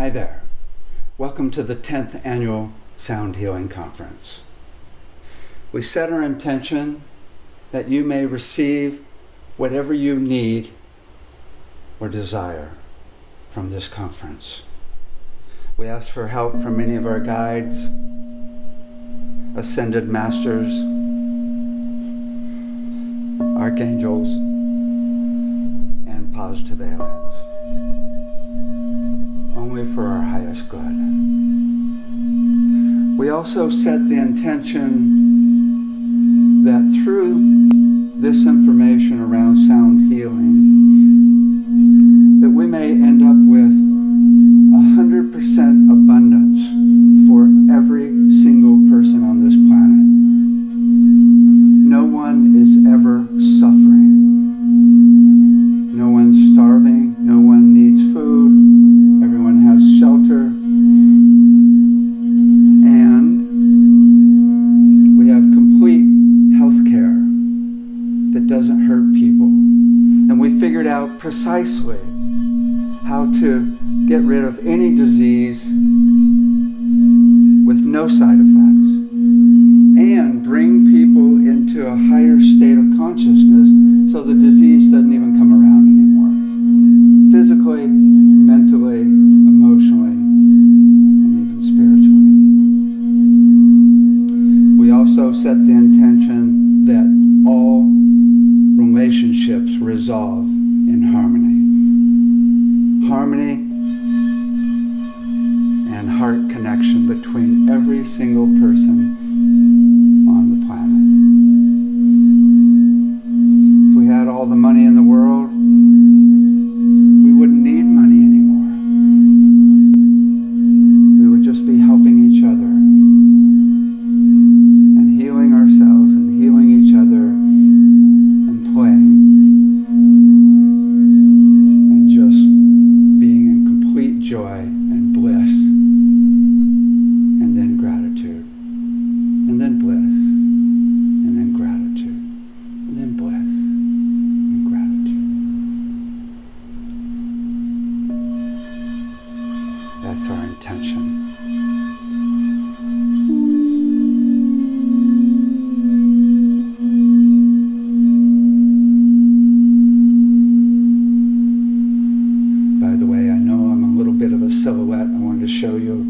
Hi there. Welcome to the 10th Annual Sound Healing Conference. We set our intention that you may receive whatever you need or desire from this conference. We ask for help from many of our guides, ascended masters, archangels, and positive aliens. Only for our highest good. We also set the intention that through this information around sound healing, that we may end up with 100% abundance for every single person on this planet. No one is ever suffering. No one's starving. No one needs food. Everyone has shelter. And we have complete health care that doesn't hurt people. And we figured out precisely how to get rid of any disease with no side effects and bring people into a higher state of consciousness so the disease doesn't even come around anymore. Physically, mentally, emotionally, and even spiritually. We also set the intention that all relationships resolve in harmony. Harmony and heart connection between every single person on the planet. If we had all the money in the world, we wouldn't need money anymore. We would just be helping each other and healing ourselves and healing each other and playing and just being in complete joy and bliss, and then gratitude, and then bliss, and then gratitude, and then bliss and gratitude. That's our intention. By the way, I know I'm a little bit of a silhouette. I wanted to show you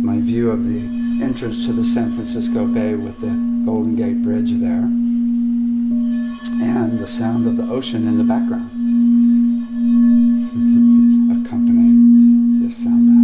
my view of the entrance to the San Francisco Bay with the Golden Gate Bridge there and the sound of the ocean in the background accompanying this sound bath.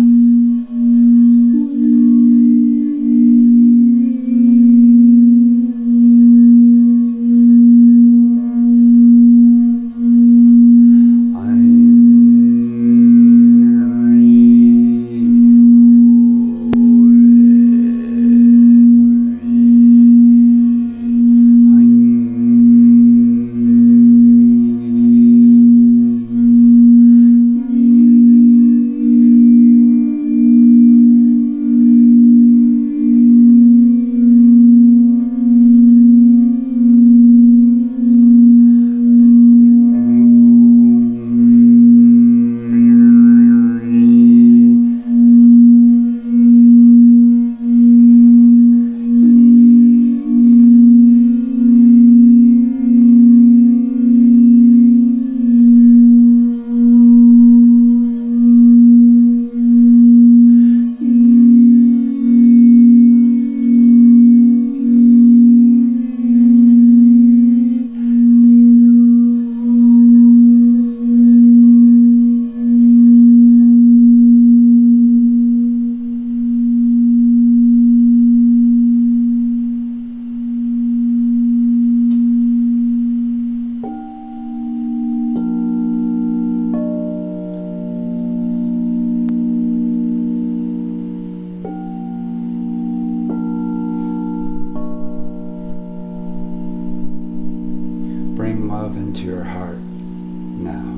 Bring love into your heart now.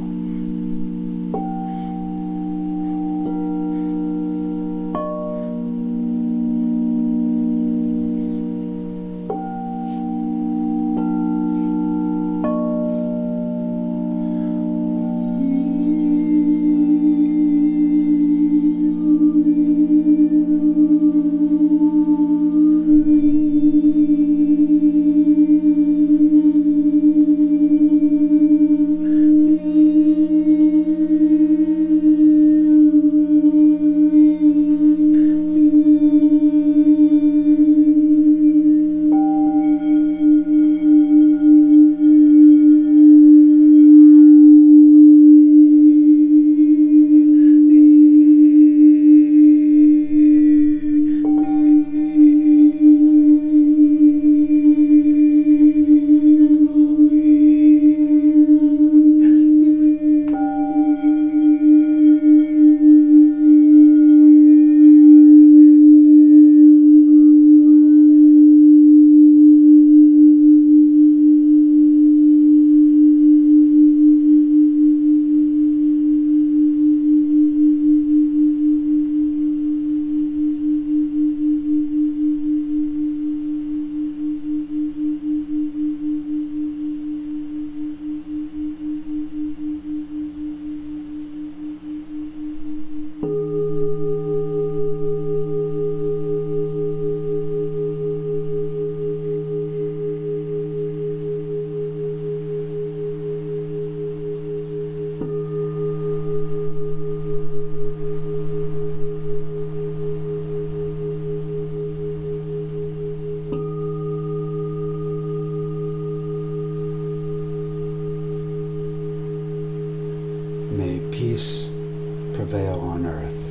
prevail on earth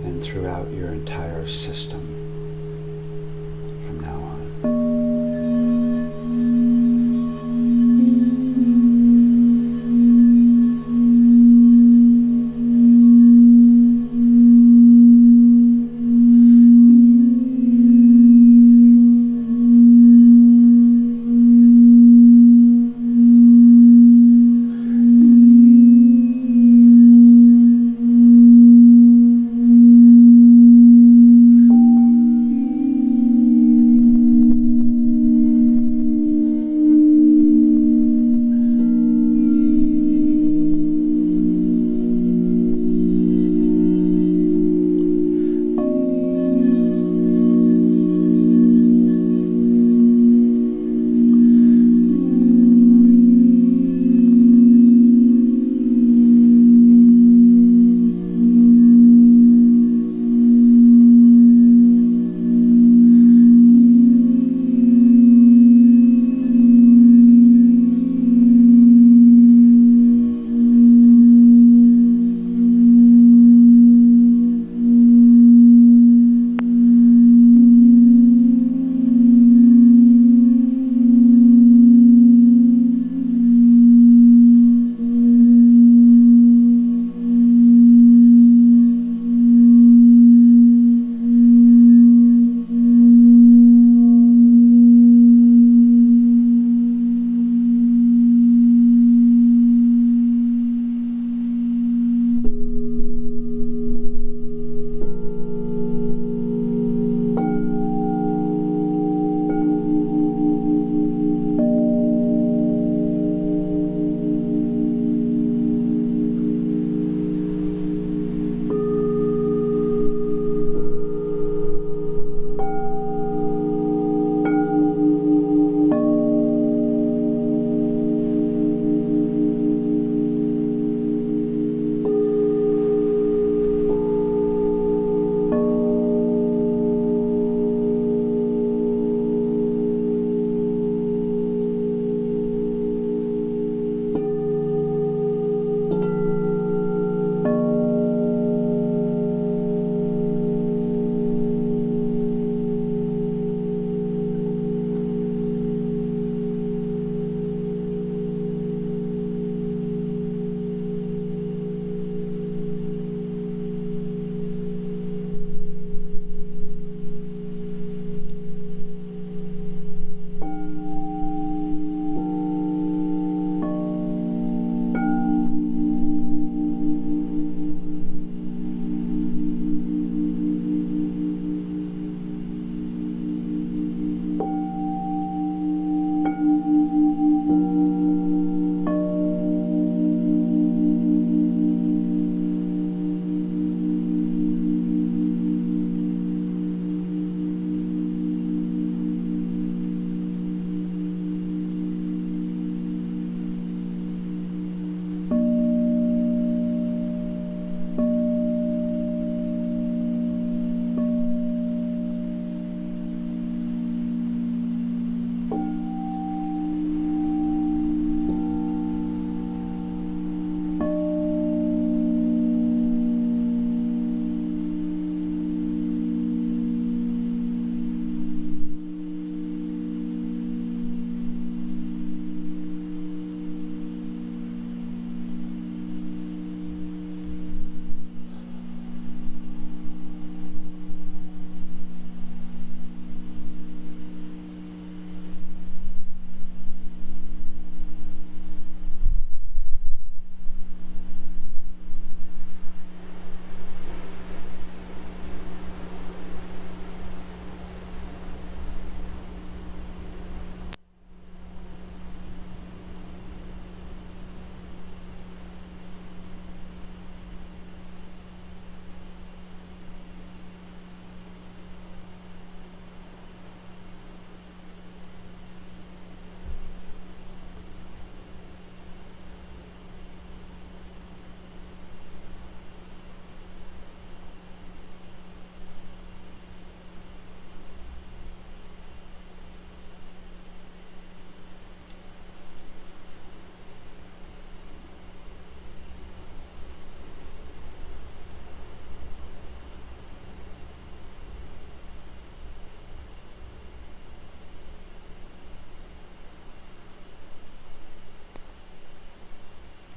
and throughout your entire system from now on.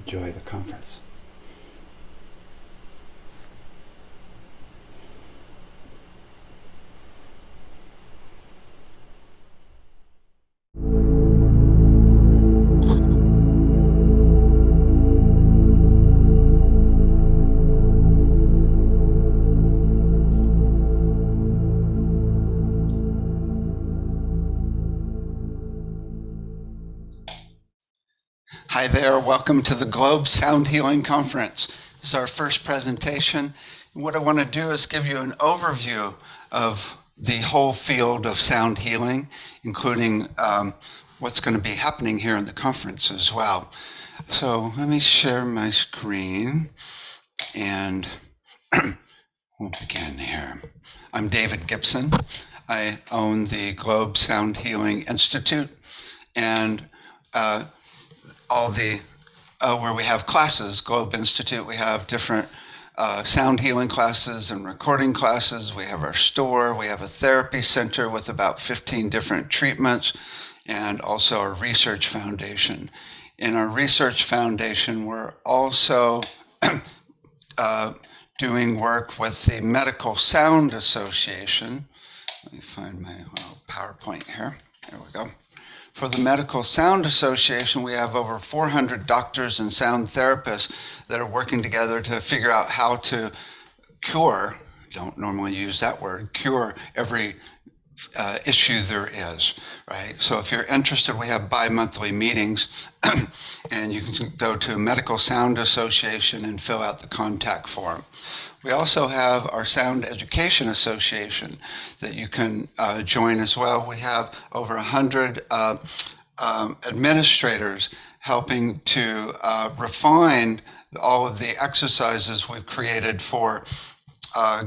enjoy the conference. Hi there, welcome to the Globe Sound Healing Conference. This is our first presentation. What I want to do is give you an overview of the whole field of sound healing, including what's going to be happening here in the conference as well. So let me share my screen and we'll begin here. I'm David Gibson. I own the Globe Sound Healing Institute and all the where we have classes, Globe Institute, we have different sound healing classes and recording classes. We have our store, we have a therapy center with about 15 different treatments, and also our research foundation. In our research foundation, we're also doing work with the Medical Sound Association. Let me find my little PowerPoint here. There we go. For the Medical Sound Association, we have over 400 doctors and sound therapists that are working together to figure out how to cure, don't normally use that word, cure every issue there is, right? So if you're interested, we have bi-monthly meetings and you can go to Medical Sound Association and fill out the contact form. We also have our Sound Education Association that you can join as well. We have over 100 administrators helping to refine all of the exercises we've created for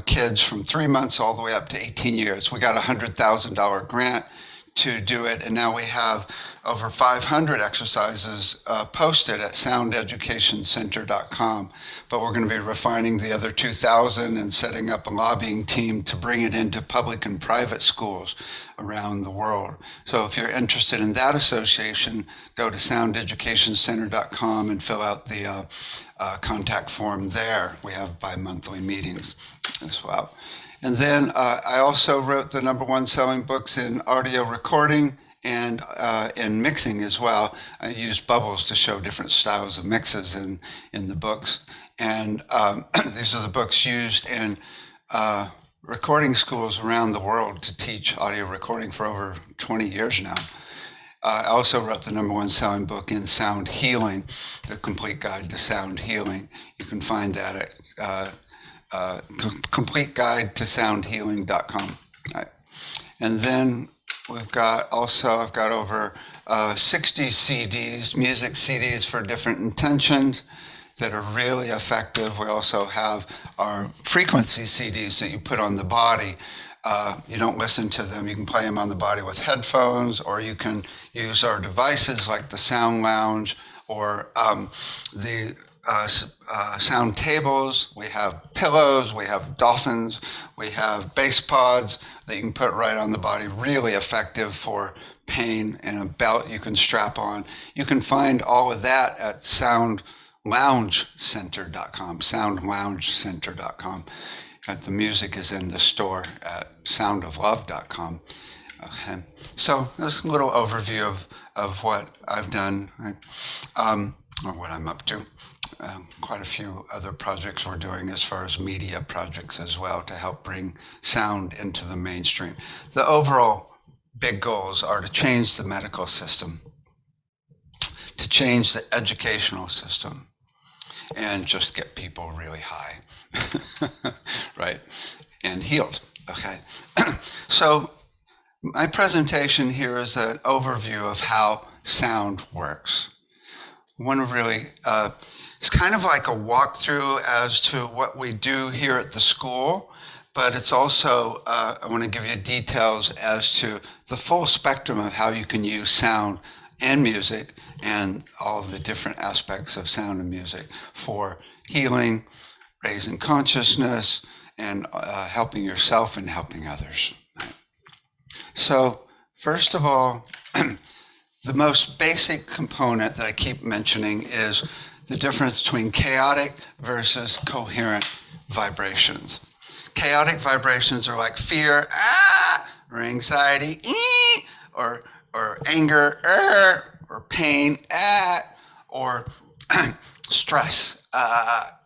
kids from 3 months all the way up to 18 years. We got a $100,000 grant to do it, and now we have over 500 exercises posted at soundeducationcenter.com. But we're going to be refining the other 2,000 and setting up a lobbying team to bring it into public and private schools around the world. So if you're interested in that association, go to soundeducationcenter.com and fill out the contact form there. We have bi-monthly meetings as well. And then I also wrote the #1 selling books in audio recording and in mixing as well. I used bubbles to show different styles of mixes in the books. And these are the books used in recording schools around the world to teach audio recording for over 20 years now. I also wrote the #1 selling book in sound healing, The Complete Guide to Sound Healing. You can find that at Complete Guide to Soundhealing.com. Right. And then I've got over 60 CDs, music CDs for different intentions that are really effective. We also have our frequency CDs that you put on the body. You don't listen to them. You can play them on the body with headphones, or you can use our devices like the Sound Lounge or the sound tables. We have pillows, we have dolphins, we have bass pods that you can put right on the body, really effective for pain, and a belt you can strap on. You can find all of that at soundloungecenter.com, soundloungecenter.com. The music is in the store at soundoflove.com. Okay. So there's a little overview of what I've done, or what I'm up to. Quite a few other projects we're doing as far as media projects as well to help bring sound into the mainstream. The overall big goals are to change the medical system, to change the educational system, and just get people really high, right, and healed. Okay. So my presentation here is an overview of how sound works. I want to really, it's kind of like a walkthrough as to what we do here at the school, but it's also, I want to give you details as to the full spectrum of how you can use sound and music and all of the different aspects of sound and music for healing, raising consciousness, and helping yourself and helping others. Right? So first of all, the most basic component that I keep mentioning is the difference between chaotic versus coherent vibrations. Chaotic vibrations are like fear, or anxiety, or anger, or pain, or stress,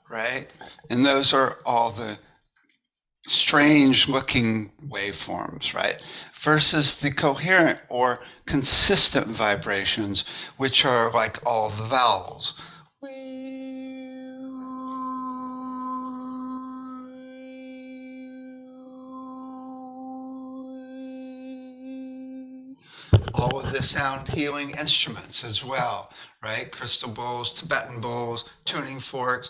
right? And those are all the strange looking waveforms, right? Versus the coherent or consistent vibrations, which are like all the vowels. All of the sound healing instruments as well, right? Crystal bowls, Tibetan bowls, tuning forks,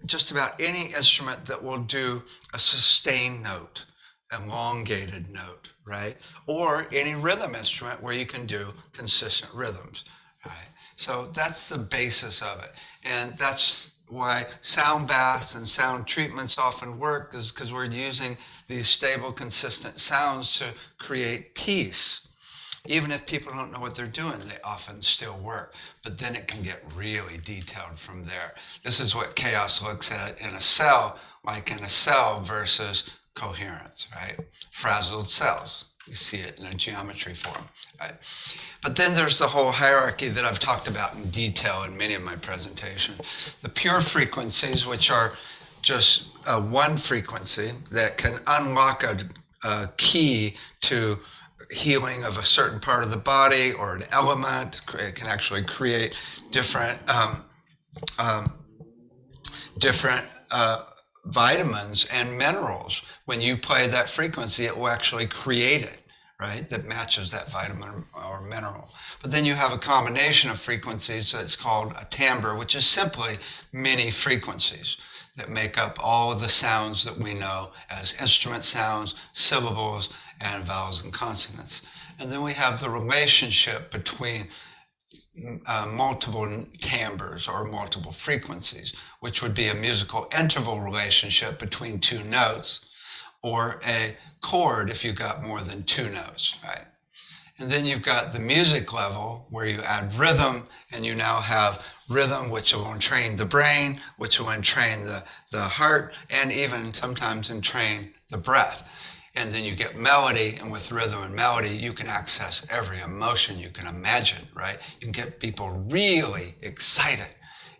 just about any instrument that will do a sustained note, elongated note, right? Or any rhythm instrument where you can do consistent rhythms, right? So that's the basis of it. And that's why sound baths and sound treatments often work, is because we're using these stable, consistent sounds to create peace. Even if people don't know what they're doing, they often still work. But then it can get really detailed from there. This is what chaos looks at in a cell, like in a cell versus coherence, right? Frazzled cells. You see it in a geometry form, right? But then there's the whole hierarchy that I've talked about in detail in many of my presentations. The pure frequencies, which are just one frequency that can unlock a key to healing of a certain part of the body or an element. It can actually create different vitamins and minerals. When you play that frequency, it will actually create it, right? That matches that vitamin or mineral. But then you have a combination of frequencies that's called a timbre, which is simply many frequencies that make up all of the sounds that we know as instrument sounds, syllables, and vowels and consonants. And then we have the relationship between multiple timbres or multiple frequencies, which would be a musical interval relationship between two notes, or a chord if you got more than two notes, right? And then you've got the music level where you add rhythm, and you now have rhythm, which will entrain the brain, which will entrain the heart, and even sometimes entrain the breath. And then you get melody, and with rhythm and melody, you can access every emotion you can imagine, right? You can get people really excited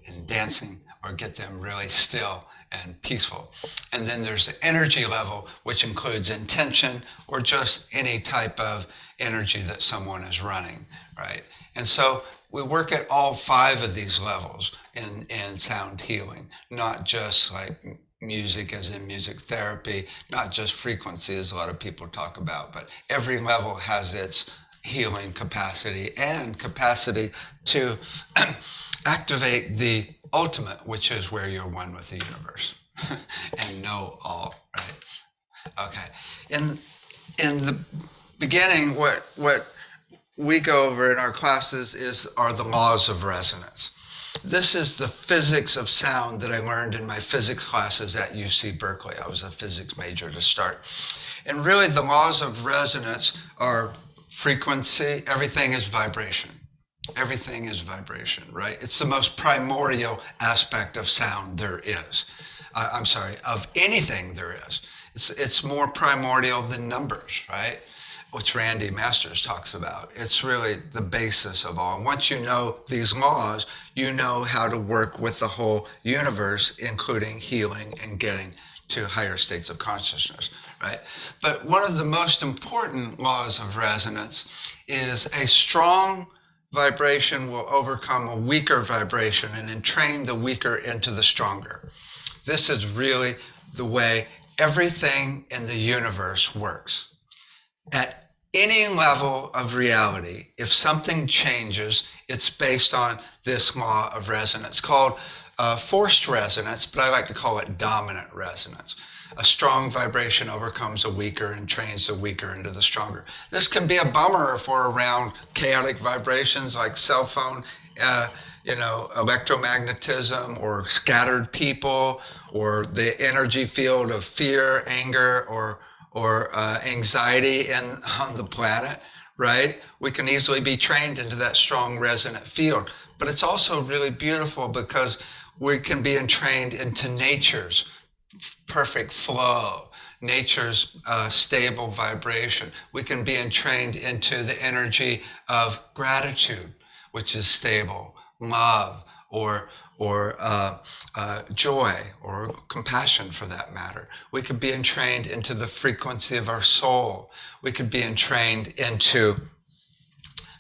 and dancing, or get them really still and peaceful. And then there's the energy level, which includes intention or just any type of energy that someone is running, right? And so we work at all 5 of these levels in sound healing, not just like music as in music therapy, not just frequency as a lot of people talk about, but every level has its healing capacity and capacity to activate the ultimate, which is where you're one with the universe and know all, right? Okay. In the beginning, what we go over in our classes are the laws of resonance. This is the physics of sound that I learned in my physics classes at UC Berkeley. I was a physics major to start. And really the laws of resonance are frequency. Everything is vibration. Everything is vibration, right? It's the most primordial aspect of sound there is. Of anything there is. It's more primordial than numbers, right? Which Randy Masters talks about. It's really the basis of all. And once you know these laws, you know how to work with the whole universe, including healing and getting to higher states of consciousness, right? But one of the most important laws of resonance is a strong vibration will overcome a weaker vibration and entrain the weaker into the stronger. This is really the way everything in the universe works. At any level of reality, if something changes, it's based on this law of resonance called forced resonance, but I like to call it dominant resonance. A strong vibration overcomes a weaker and trains the weaker into the stronger. This can be a bummer if we're around chaotic vibrations like cell phone, electromagnetism, or scattered people, or the energy field of fear, anger, or anxiety on the planet, right? We can easily be trained into that strong resonant field. But it's also really beautiful because we can be entrained into nature's perfect flow, nature's stable vibration. We can be entrained into the energy of gratitude, which is stable, love, or joy, or compassion for that matter. We could be entrained into the frequency of our soul. We could be entrained into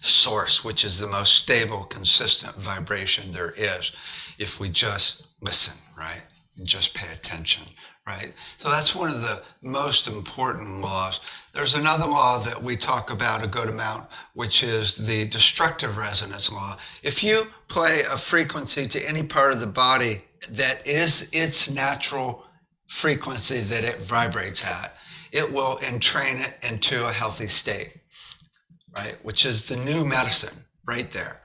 source, which is the most stable, consistent vibration there is, if we just listen, right? And just pay attention, right? So that's one of the most important laws. There's another law that we talk about a good amount, which is the destructive resonance law. If you play a frequency to any part of the body that is its natural frequency that it vibrates at, it will entrain it into a healthy state, right? Which is the new medicine right there.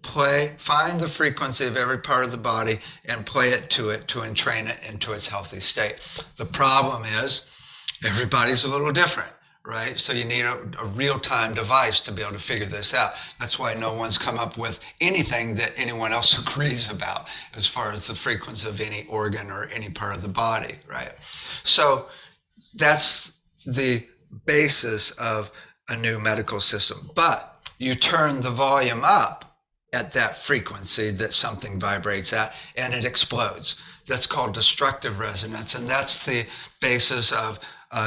Find the frequency of every part of the body and play it to entrain it into its healthy state. The problem is everybody's a little different, right? So you need a real-time device to be able to figure this out. That's why no one's come up with anything that anyone else agrees about as far as the frequency of any organ or any part of the body, right? So that's the basis of a new medical system. But you turn the volume up at that frequency that something vibrates at, and it explodes. That's called destructive resonance, and that's the basis of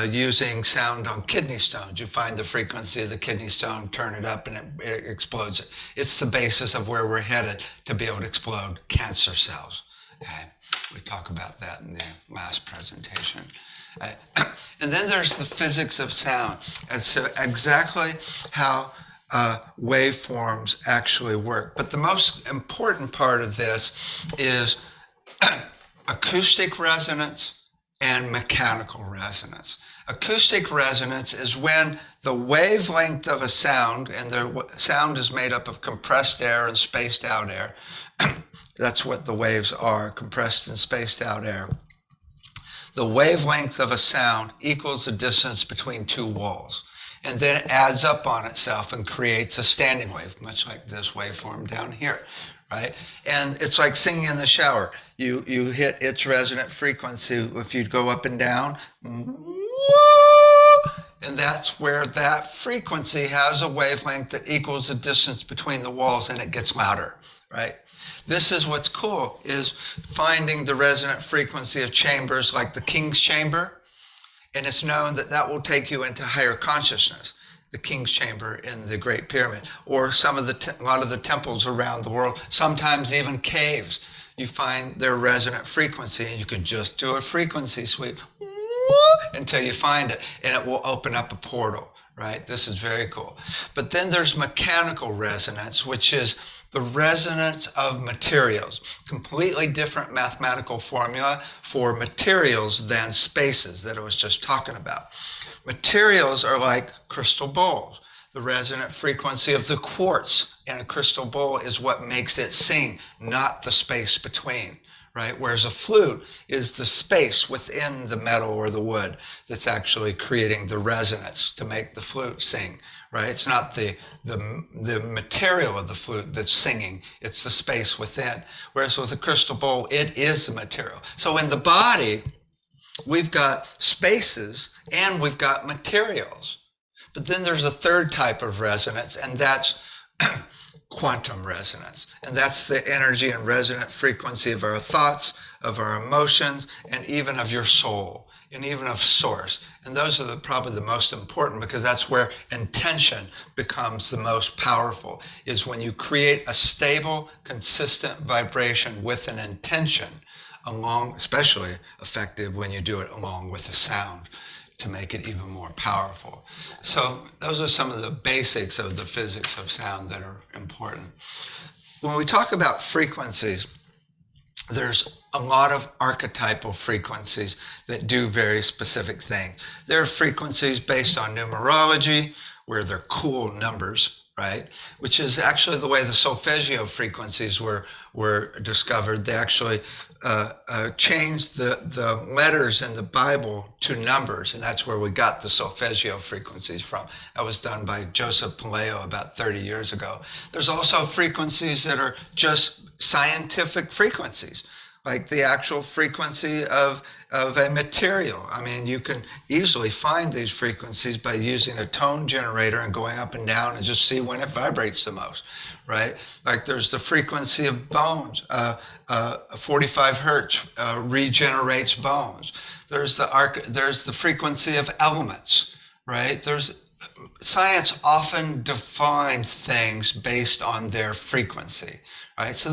using sound on kidney stones. You find the frequency of the kidney stone, turn it up, and it explodes it. It's the basis of where we're headed to be able to explode cancer cells. Okay? We talk about that in the last presentation. And then there's the physics of sound. And so exactly how waveforms actually work. But the most important part of this is acoustic resonance and mechanical resonance. Acoustic resonance is when the wavelength of a sound, and the sound is made up of compressed air and spaced out air. That's what the waves are, compressed and spaced out air. The wavelength of a sound equals the distance between two walls, and then it adds up on itself and creates a standing wave, much like this waveform down here, right? And it's like singing in the shower. You hit its resonant frequency. If you go up and down, and that's where that frequency has a wavelength that equals the distance between the walls, and it gets louder, right? This is what's cool, is finding the resonant frequency of chambers like the King's Chamber, and it's known that that will take you into higher consciousness, the King's Chamber in the Great Pyramid, or a lot of the temples around the world, sometimes even caves. You find their resonant frequency, and you can just do a frequency sweep until you find it, and it will open up a portal, right? This is very cool. But then there's mechanical resonance, which is the resonance of materials. Completely different mathematical formula for materials than spaces that I was just talking about. Materials are like crystal bowls. The resonant frequency of the quartz in a crystal bowl is what makes it sing, not the space between, right? Whereas a flute is the space within the metal or the wood that's actually creating the resonance to make the flute sing, right? It's not the material of the flute that's singing, it's the space within. Whereas with a crystal bowl, it is the material. So in the body, we've got spaces and we've got materials. But then there's a third type of resonance, and that's quantum resonance. And that's the energy and resonant frequency of our thoughts, of our emotions, and even of your soul, and even of source. And those are probably the most important, because that's where intention becomes the most powerful, is when you create a stable, consistent vibration with an intention, especially effective when you do it along with a sound, to make it even more powerful. So those are some of the basics of the physics of sound that are important. When we talk about frequencies, there's a lot of archetypal frequencies that do very specific things. There are frequencies based on numerology, where they're cool numbers, right? Which is actually the way the solfeggio frequencies were discovered. They actually changed the letters in the Bible to numbers, and that's where we got the solfeggio frequencies from. That was done by Joseph Paleo about 30 years ago. There's also frequencies that are just scientific frequencies, like the actual frequency of a material. I mean, you can easily find these frequencies by using a tone generator and going up and down and just see when it vibrates the most, right? Like there's the frequency of bones. 45 hertz regenerates bones. There's the frequency of elements, right? Science often defines things based on their frequency, right? So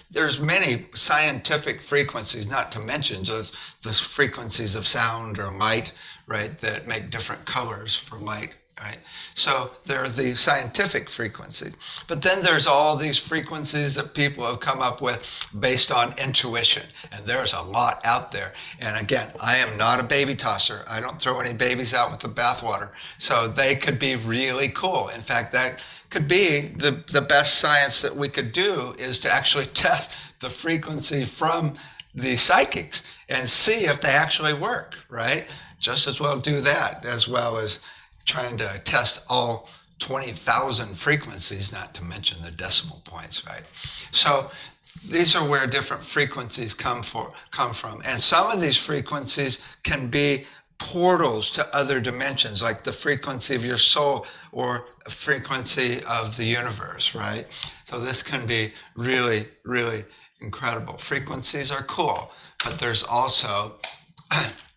there's many scientific frequencies, not to mention just the frequencies of sound or light, right, that make different colors for light, right? So there's the scientific frequency. But then there's all these frequencies that people have come up with based on intuition. And there's a lot out there. And again, I am not a baby tosser. I don't throw any babies out with the bathwater. So they could be really cool. In fact, that could be the best science that we could do, is to actually test the frequency from the psychics and see if they actually work, right? Just as well do that as well as trying to test all 20,000 frequencies, not to mention the decimal points, right? So these are where different frequencies come from. And some of these frequencies can be portals to other dimensions, like the frequency of your soul or a frequency of the universe, right? So this can be really, really incredible. Frequencies are cool, but there's also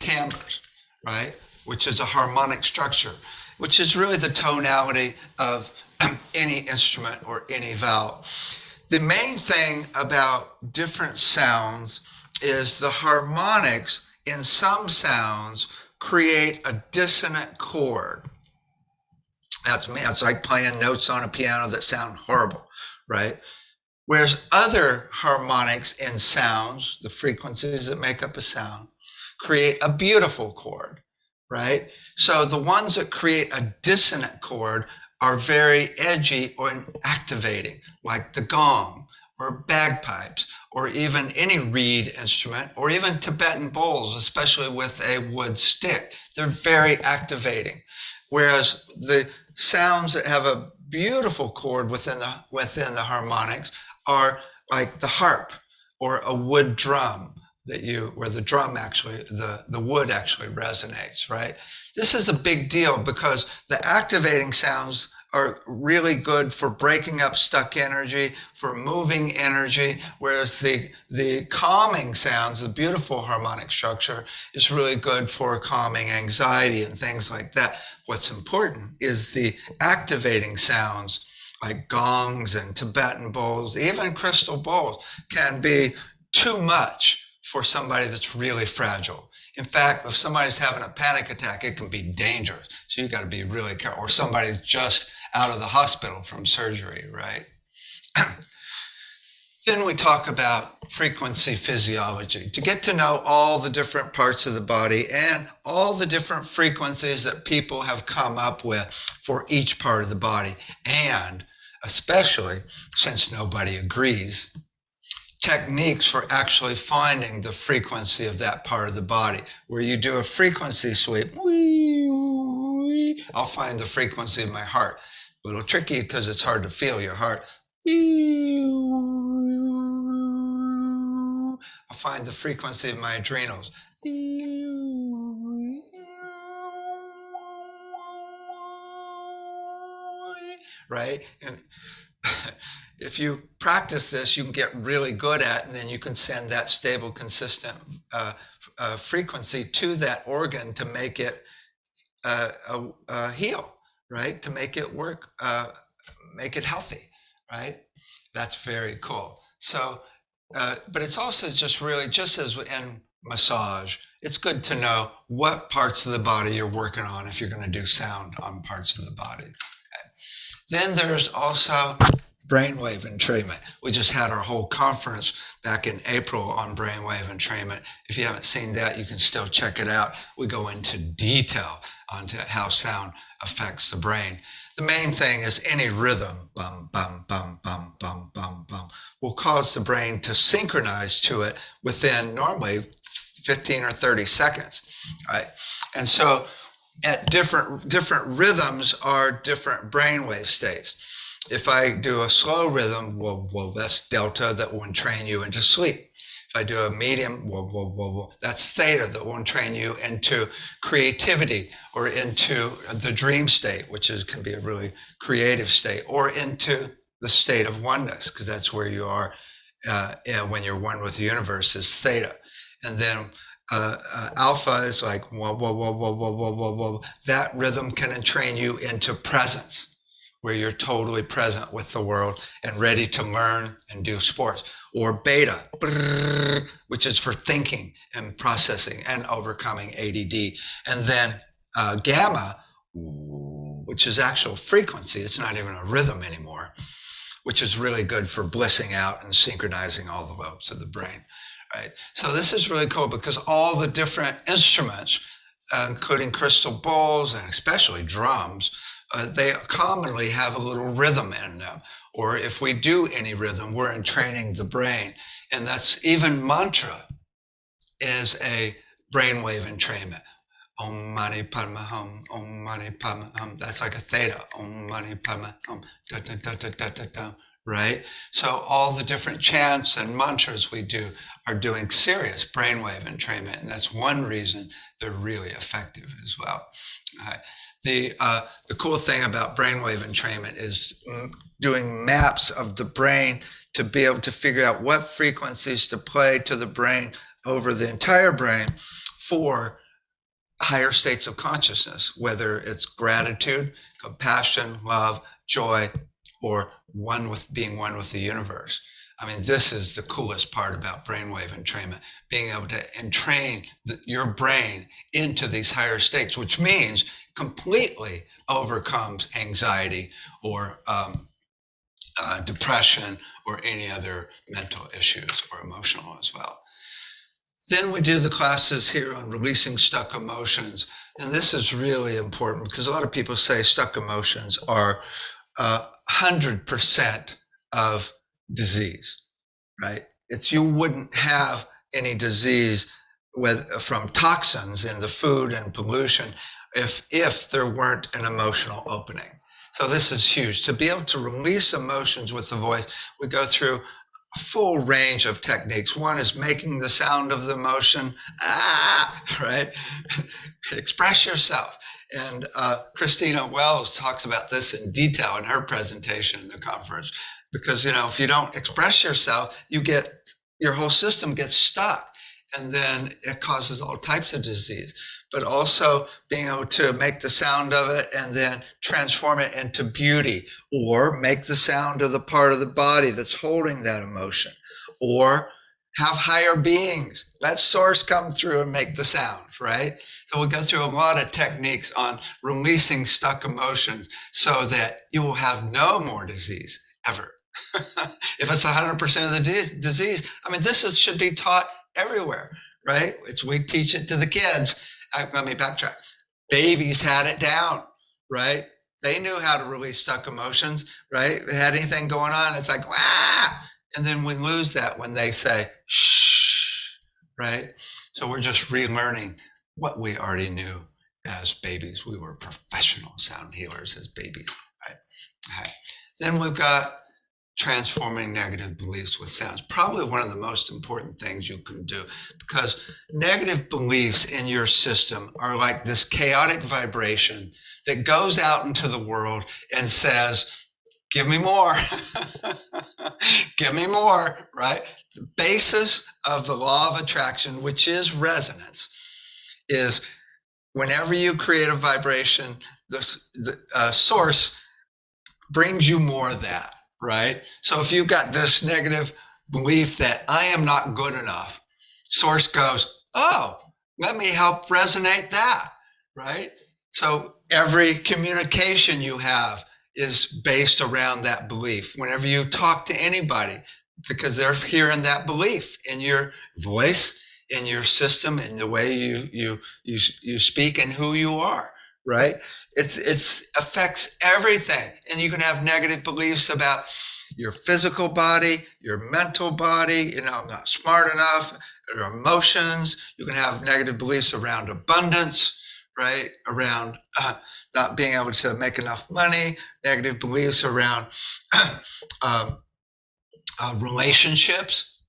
timbres, right? Which is a harmonic structure, which is really the tonality of any instrument or any vowel. The main thing about different sounds is the harmonics in some sounds create a dissonant chord. That's me. It's like playing notes on a piano that sound horrible, right? Whereas other harmonics in sounds, the frequencies that make up a sound, create a beautiful chord, right? So the ones that create a dissonant chord are very edgy or activating, like the gong or bagpipes, or even any reed instrument, or even Tibetan bowls, especially with a wood stick. They're very activating. Whereas the sounds that have a beautiful chord within the harmonics are like the harp or a wood drum where the drum actually, the wood actually resonates, right? This is a big deal because the activating sounds are really good for breaking up stuck energy, for moving energy, whereas the calming sounds, the beautiful harmonic structure, is really good for calming anxiety and things like that. What's important is the activating sounds, like gongs and Tibetan bowls, even crystal bowls, can be too much for somebody that's really fragile. In fact, if somebody's having a panic attack, it can be dangerous. So you got to be really careful. Or somebody's just out of the hospital from surgery, right? Then we talk about frequency physiology, to get to know all the different parts of the body and all the different frequencies that people have come up with for each part of the body. And especially, since nobody agrees, techniques for actually finding the frequency of that part of the body, where you do a frequency sweep. I'll find the frequency of my heart. A little tricky because it's hard to feel your heart. I'll find the frequency of my adrenals. Right? And if you practice this, you can get really good at it, and then you can send that stable, consistent frequency to that organ to make it heal, right? To make it work, make it healthy, right? That's very cool. So, but it's also just as in massage, it's good to know what parts of the body you're working on if you're going to do sound on parts of the body. Okay. Then there's also brainwave entrainment. We just had our whole conference back in April on brainwave entrainment. If you haven't seen that, you can still check it out. We go into detail onto how sound affects the brain. The main thing is any rhythm, bum, bum, bum, bum, bum, bum, bum, will cause the brain to synchronize to it within normally 15 or 30 seconds, right? And so at different rhythms are different brainwave states. If I do a slow rhythm, well, that's delta that will entrain you into sleep. If I do a medium, that's theta that will entrain you into creativity or into the dream state, which can be a really creative state, or into the state of oneness, because that's where you are when you're one with the universe, is theta. And then alpha is like whoa, whoa, whoa, whoa, whoa, whoa, whoa, whoa. That rhythm can entrain you into presence, where you're totally present with the world and ready to learn and do sports. Or beta, which is for thinking and processing and overcoming ADD. And then gamma, which is actual frequency. It's not even a rhythm anymore, which is really good for blissing out and synchronizing all the lobes of the brain. Right. So this is really cool because all the different instruments, including crystal bowls and especially drums, they commonly have a little rhythm in them. Or if we do any rhythm, we're entraining the brain. And that's even mantra is a brainwave entrainment. Om Mani Padme Hum, Om Mani Padme Hum. That's like a theta. Om Mani Padme Hum, da da da da da da da. Right? So all the different chants and mantras we do are doing serious brainwave entrainment, and that's one reason they're really effective as well. The cool thing about brainwave entrainment is doing maps of the brain to be able to figure out what frequencies to play to the brain over the entire brain for higher states of consciousness, whether it's gratitude, compassion, love, joy, or being one with the universe. I mean, this is the coolest part about brainwave entrainment, being able to entrain your brain into these higher states, which means completely overcomes anxiety or depression or any other mental issues or emotional as well. Then we do the classes here on releasing stuck emotions. And this is really important because a lot of people say stuck emotions are 100% of disease, right? You wouldn't have any disease from toxins in the food and pollution if there weren't an emotional opening. So this is huge. To be able to release emotions with the voice, we go through a full range of techniques. One is making the sound of the emotion, right? Express yourself. And Christina Wells talks about this in detail in her presentation in the conference, because if you don't express yourself, your whole system gets stuck, and then it causes all types of disease. But also being able to make the sound of it and then transform it into beauty, or make the sound of the part of the body that's holding that emotion, or have higher beings. Let source come through and make the sound, right? So we go through a lot of techniques on releasing stuck emotions so that you will have no more disease ever. If it's 100% of the disease, I mean, should be taught everywhere, right? We teach it to the kids. Let me backtrack. Babies had it down, right? They knew how to release stuck emotions, right? If they had anything going on, it's like, ah! And then we lose that when they say, shh, right? So we're just relearning what we already knew as babies. We were professional sound healers as babies, right? Okay. Then we've got transforming negative beliefs with sounds. Probably one of the most important things you can do, because negative beliefs in your system are like this chaotic vibration that goes out into the world and says, give me more, give me more, right? The basis of the law of attraction, which is resonance, is whenever you create a vibration, the source brings you more of that. Right? So if you've got this negative belief that I am not good enough, source goes, oh, let me help resonate that, right? So every communication you have is based around that belief. Whenever you talk to anybody, because they're hearing that belief in your voice, in your system, in the way you speak, and who you are. Right? It's affects everything, and you can have negative beliefs about your physical body, your mental body. I'm not smart enough. Your emotions. You can have negative beliefs around abundance, right? Around not being able to make enough money, negative beliefs around um, relationships,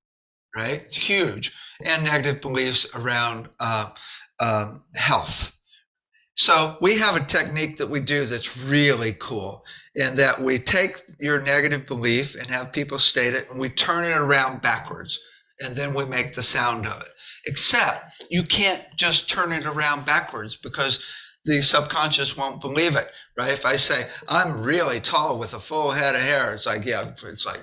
right? Huge. And negative beliefs around health. So we have a technique that we do that's really cool, in that we take your negative belief and have people state it, and we turn it around backwards, and then we make the sound of it. Except you can't just turn it around backwards, because the subconscious won't believe it, right? If I say, I'm really tall with a full head of hair, it's like, yeah, it's like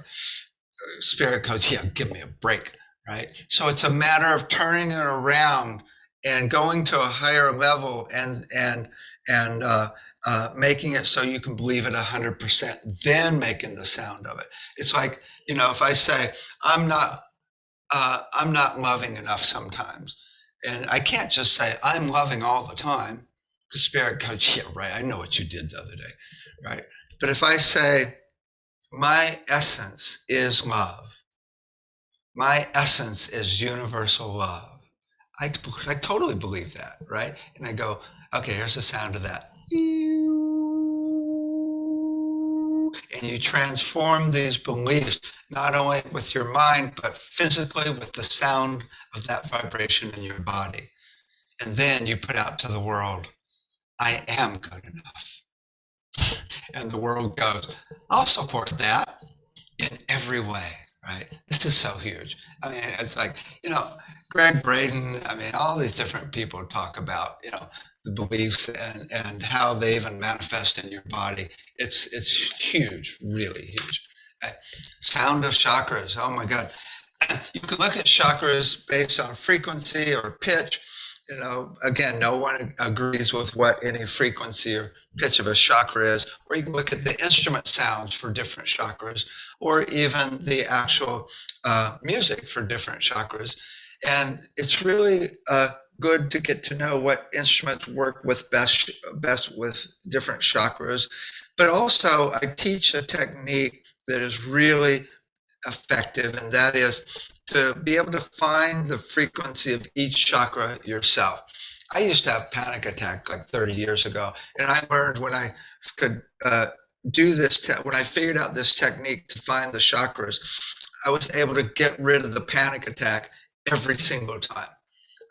spirit goes, yeah, give me a break, right? So it's a matter of turning it around and going to a higher level, and making it so you can believe it 100%, then making the sound of it. It's like, if I say, I'm not I'm not loving enough sometimes, and I can't just say I'm loving all the time, because spirit goes, yeah, right, I know what you did the other day, right? But if I say, my essence is love, my essence is universal love. I totally believe that, right? And I go, okay, here's the sound of that. And you transform these beliefs, not only with your mind, but physically with the sound of that vibration in your body. And then you put out to the world, I am good enough. And the world goes, I'll support that in every way, right? This is so huge. I mean, it's like, Greg Braden, I mean, all these different people talk about, the beliefs and how they even manifest in your body. It's huge, really huge. Sound of chakras. Oh my God. You can look at chakras based on frequency or pitch. Again, no one agrees with what any frequency or pitch of a chakra is. Or you can look at the instrument sounds for different chakras, or even the actual music for different chakras. And it's really good to get to know what instruments work with best with different chakras. But also, I teach a technique that is really effective, and that is to be able to find the frequency of each chakra yourself. I used to have panic attacks like 30 years ago, and I learned when I could do this, when I figured out this technique to find the chakras, I was able to get rid of the panic attack every single time.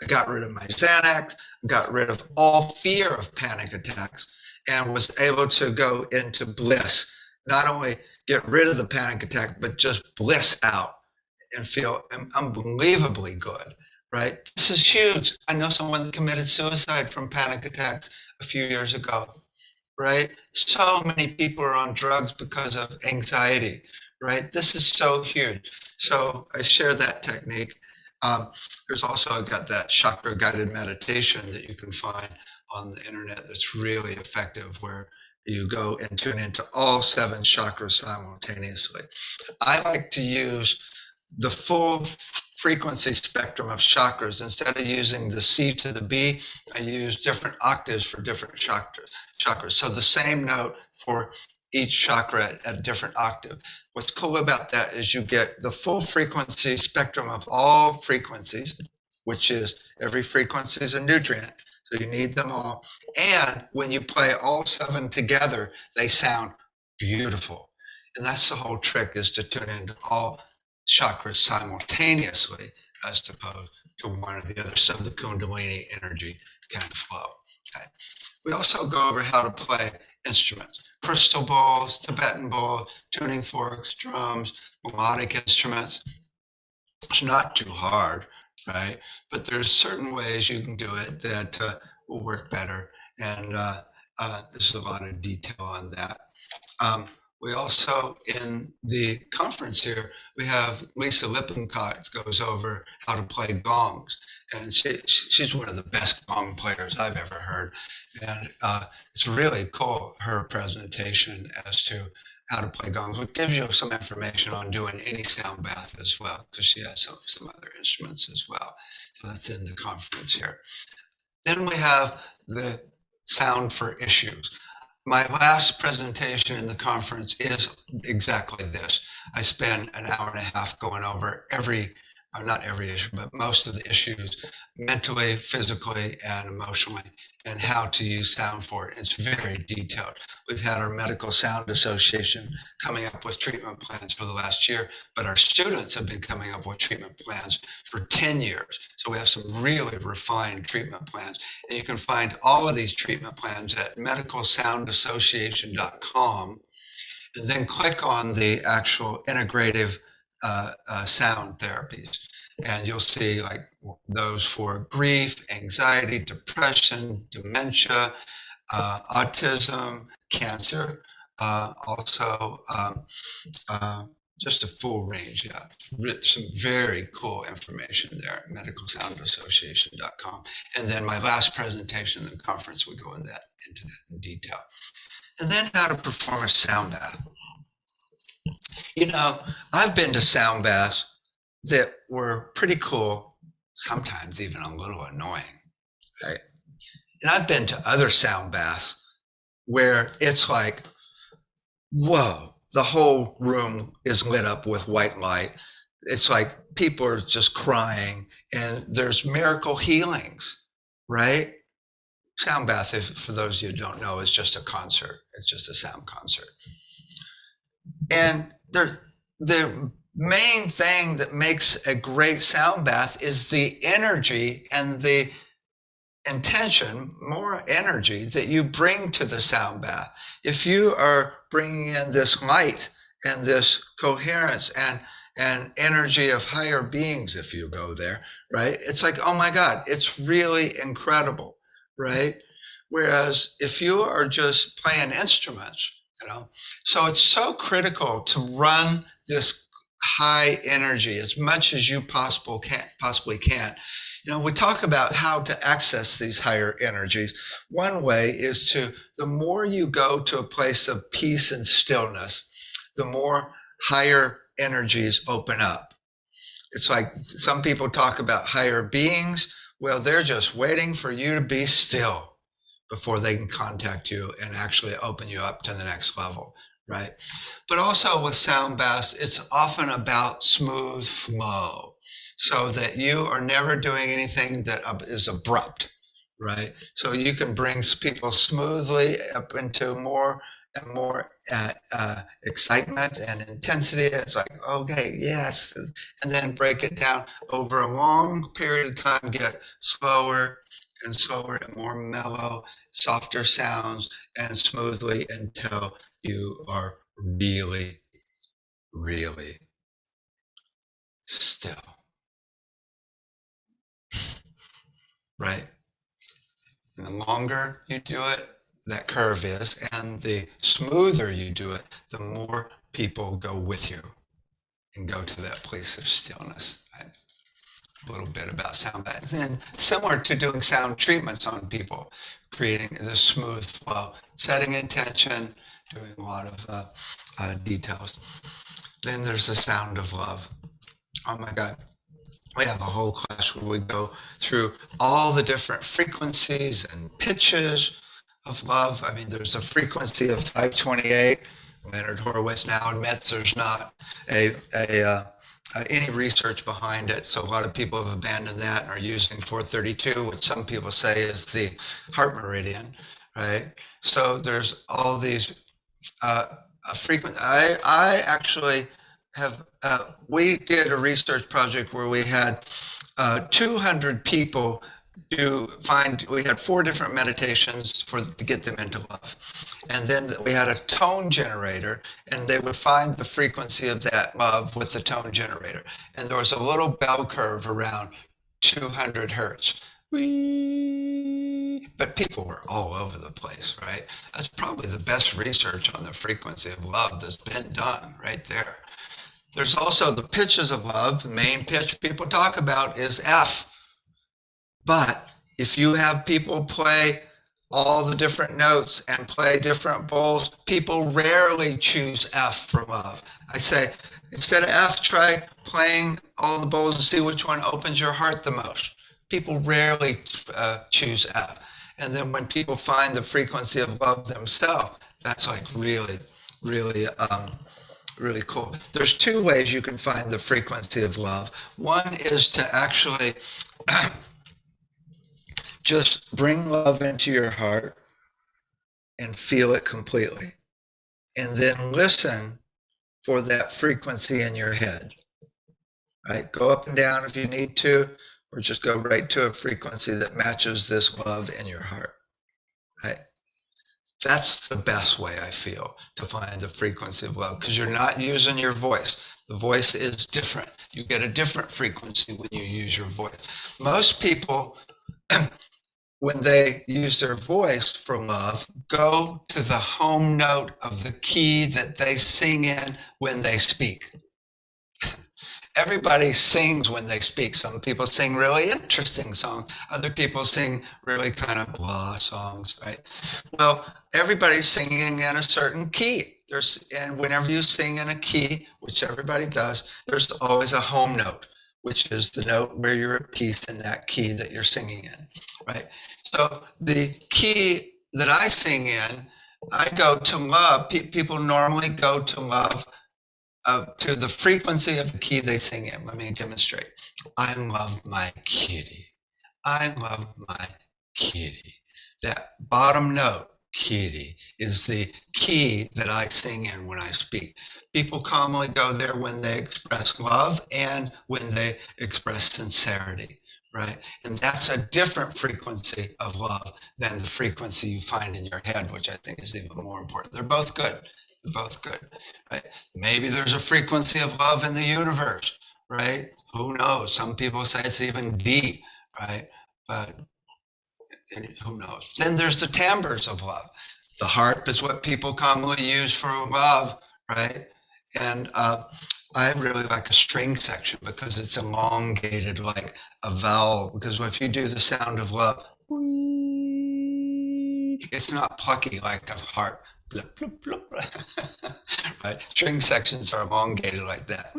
I got rid of my Xanax, got rid of all fear of panic attacks, and was able to go into bliss. Not only get rid of the panic attack, but just bliss out and feel unbelievably good, right? This is huge. I know someone that committed suicide from panic attacks a few years ago, right? So many people are on drugs because of anxiety, right? This is so huge. So I share that technique. There's also, I've got that chakra guided meditation that you can find on the internet that's really effective, where you go and tune into all 7 chakras simultaneously. I like to use the full frequency spectrum of chakras. Instead of using the C to the B, I use different octaves for different chakras. So the same note for each chakra at a different octave. What's cool about that is you get the full frequency spectrum of all frequencies, which is every frequency is a nutrient. So you need them all. And when you play all 7 together, they sound beautiful. And that's the whole trick, is to tune into all chakras simultaneously, as opposed to one or the other, so the Kundalini energy can flow. Okay. We also go over how to play instruments: crystal bowls, Tibetan bowls, tuning forks, drums, melodic instruments. It's not too hard, right? But there's certain ways you can do it that will work better, and there's a lot of detail on that. Um, We also, in the conference here, we have Lisa Lippincott goes over how to play gongs, and she's one of the best gong players I've ever heard, and it's really cool her presentation as to how to play gongs, which gives you some information on doing any sound bath as well, because she has some other instruments as well. So that's in the conference here. Then we have the sound for issues. My last presentation in the conference is exactly this. I spend an hour and a half going over not every issue, but most of the issues mentally, physically, and emotionally, and how to use sound for it. It's very detailed. We've had our Medical Sound Association coming up with treatment plans for the last year, but our students have been coming up with treatment plans for 10 years. So we have some really refined treatment plans. And you can find all of these treatment plans at medicalsoundassociation.com, and then click on the actual integrative sound therapies. And you'll see like those for grief, anxiety, depression, dementia, autism, cancer, also just a full range. Yeah, some very cool information there at medicalsoundassociation.com. And then my last presentation in the conference, we go into that in detail. And then how to perform a sound bath. You know, I've been to sound baths that were pretty cool, sometimes even a little annoying, right? And I've been to other sound baths where it's like, whoa, the whole room is lit up with white light. It's like people are just crying, and there's miracle healings, right? Sound bath, for those of you who don't know, is just a concert. It's just a sound concert. And the main thing that makes a great sound bath is the energy and the intention, more energy that you bring to the sound bath. If you are bringing in this light and this coherence and energy of higher beings, if you go there, right? It's like, oh my God, it's really incredible, right? Whereas if you are just playing instruments, so it's so critical to run this high energy as much as you possibly can. We talk about how to access these higher energies. One way is the more you go to a place of peace and stillness, the more higher energies open up. It's like some people talk about higher beings. Well, they're just waiting for you to be still before they can contact you and actually open you up to the next level, right? But also with sound baths, it's often about smooth flow, so that you are never doing anything that is abrupt, right? So you can bring people smoothly up into more and more excitement and intensity. It's like, okay, yes, and then break it down over a long period of time, get slower and slower and more mellow, softer sounds, and smoothly until you are really, really still, right? And the longer you do it, that curve is, and the smoother you do it, the more people go with you and go to that place of stillness. Right? A little bit about sound baths. And similar to doing sound treatments on people, creating this smooth flow, setting intention, doing a lot of details. Then there's the sound of love. Oh my God. We have a whole class where we go through all the different frequencies and pitches of love. I mean, there's a frequency of 528. Leonard Horowitz now admits there's not any research behind it. So a lot of people have abandoned that and are using 432, which some people say is the heart meridian, right? So there's all these frequent. I actually have. We did a research project where we had 200 people we had 4 different meditations to get them into love. And then we had a tone generator, and they would find the frequency of that love with the tone generator. And there was a little bell curve around 200 hertz, wee. But people were all over the place, right? That's probably the best research on the frequency of love that's been done right there. There's also the pitches of love. The main pitch people talk about is F. But if you have people play all the different notes and play different bowls, people rarely choose F for love. I say, instead of F, try playing all the bowls and see which one opens your heart the most. People rarely choose F. And then when people find the frequency of love themselves, that's like really, really, really cool. There's two ways you can find the frequency of love. One is to actually just bring love into your heart and feel it completely. And then listen for that frequency in your head. Right? Go up and down if you need to, or just go right to a frequency that matches this love in your heart. Right? That's the best way, I feel, to find the frequency of love, because you're not using your voice. The voice is different. You get a different frequency when you use your voice. Most people when they use their voice for love, go to the home note of the key that they sing in when they speak. Everybody sings when they speak. Some people sing really interesting songs. Other people sing really kind of blah songs, right? Well, everybody's singing in a certain key. And whenever you sing in a key, which everybody does, there's always a home note, which is the note where you're at peace in that key that you're singing in, right? So the key that I sing in, I go to love. People normally go to love to the frequency of the key they sing in. Let me demonstrate. I love my kitty. I love my kitty. That bottom note, kitty, is the key that I sing in when I speak. People commonly go there when they express love and when they express sincerity, right? And that's a different frequency of love than the frequency you find in your head, which I think is even more important. They're both good. They're both good, right? Maybe there's a frequency of love in the universe, right? Who knows? Some people say it's even D, right? But who knows? Then there's the timbres of love. The harp is what people commonly use for love, right? And I really like a string section because it's elongated like a vowel. Because if you do the sound of love, it's not plucky like a harp. Blup, blup, blup. Right? String sections are elongated like that.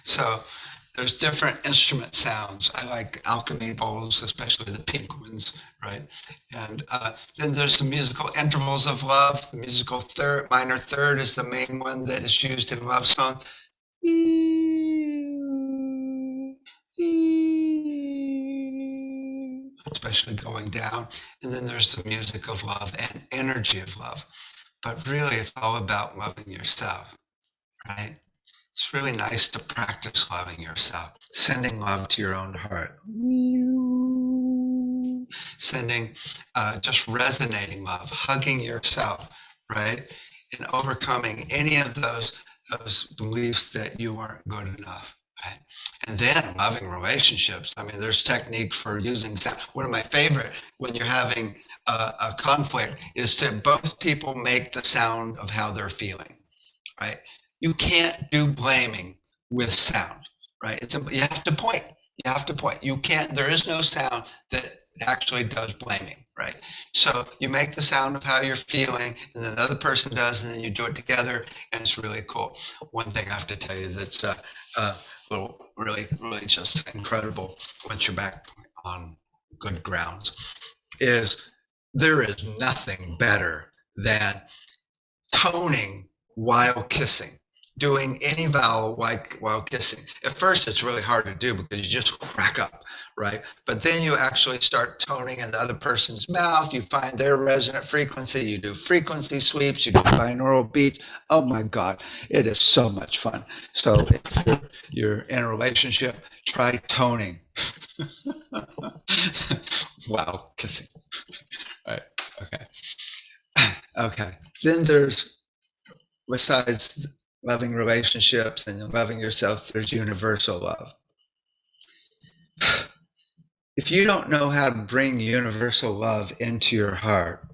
So there's different instrument sounds. I like alchemy bowls, especially the pink ones, right? And then there's the musical intervals of love. The musical third, minor third is the main one that is used in love songs. Especially going down. And then there's the music of love and energy of love. But really, it's all about loving yourself, right? It's really nice to practice loving yourself, sending love to your own heart, sending, just resonating love, hugging yourself, right? And overcoming any of those beliefs that you aren't good enough, right? And then loving relationships. I mean, there's techniques for using sound. One of my favorite when you're having a conflict is to both people make the sound of how they're feeling, right? You can't do blaming with sound, right? You have to point. You have to point. You can't. There is no sound that actually does blaming, right? So you make the sound of how you're feeling, and then the other person does, and then you do it together, and it's really cool. One thing I have to tell you that's really, really just incredible once you're back on good grounds is there is nothing better than toning while kissing, doing any vowel while kissing. At first, it's really hard to do because you just crack up, right? But then you actually start toning in the other person's mouth. You find their resonant frequency. You do frequency sweeps. You do binaural beats. Oh my God, it is so much fun. So if you're in a relationship, try toning. Wow, kissing. All right. Okay. Okay. Then there's, besides loving relationships and loving yourself, there's universal love. if you don't know how to bring universal love into your heart,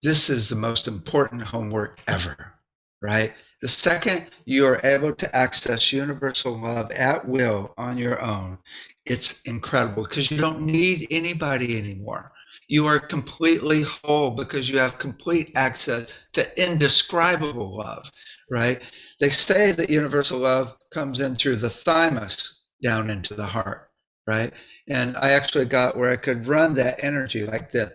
this is the most important homework ever, right? The second you are able to access universal love at will on your own, it's incredible because you don't need anybody anymore. You are completely whole because you have complete access to indescribable love, right? They say that universal love comes in through the thymus down into the heart, right? And I actually got where I could run that energy like this.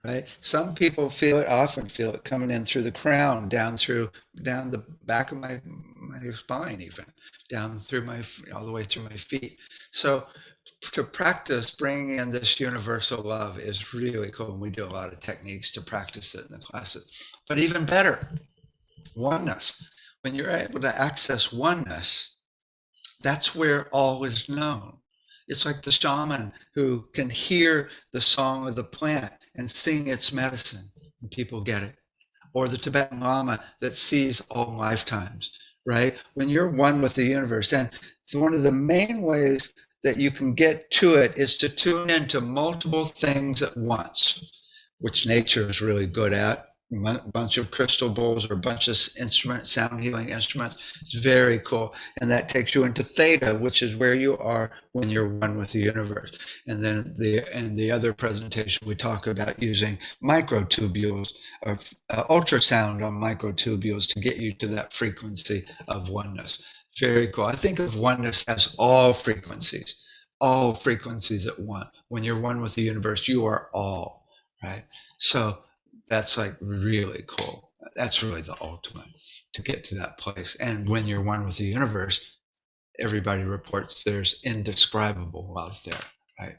Right? Some people feel it, often feel it coming in through the crown, down the back of my spine, even down through all the way through my feet. So to practice bringing in this universal love is really cool. And we do a lot of techniques to practice it in the classes. But even better, oneness. When you're able to access oneness, that's where all is known. It's like the shaman who can hear the song of the plant and sing its medicine, and people get it. Or the Tibetan Lama that sees all lifetimes, right? When you're one with the universe. And one of the main ways that you can get to it is to tune into multiple things at once, which nature is really good at. A bunch of crystal bowls or a bunch of sound healing instruments. It's very cool. And that takes you into theta, which is where you are when you're one with the universe. And then in the other presentation, we talk about using microtubules or ultrasound on microtubules to get you to that frequency of oneness. Very cool. I think of oneness as all frequencies at one. When you're one with the universe, you are all, right? So that's like really cool. That's really the ultimate to get to that place. And when you're one with the universe, everybody reports there's indescribable love there, right?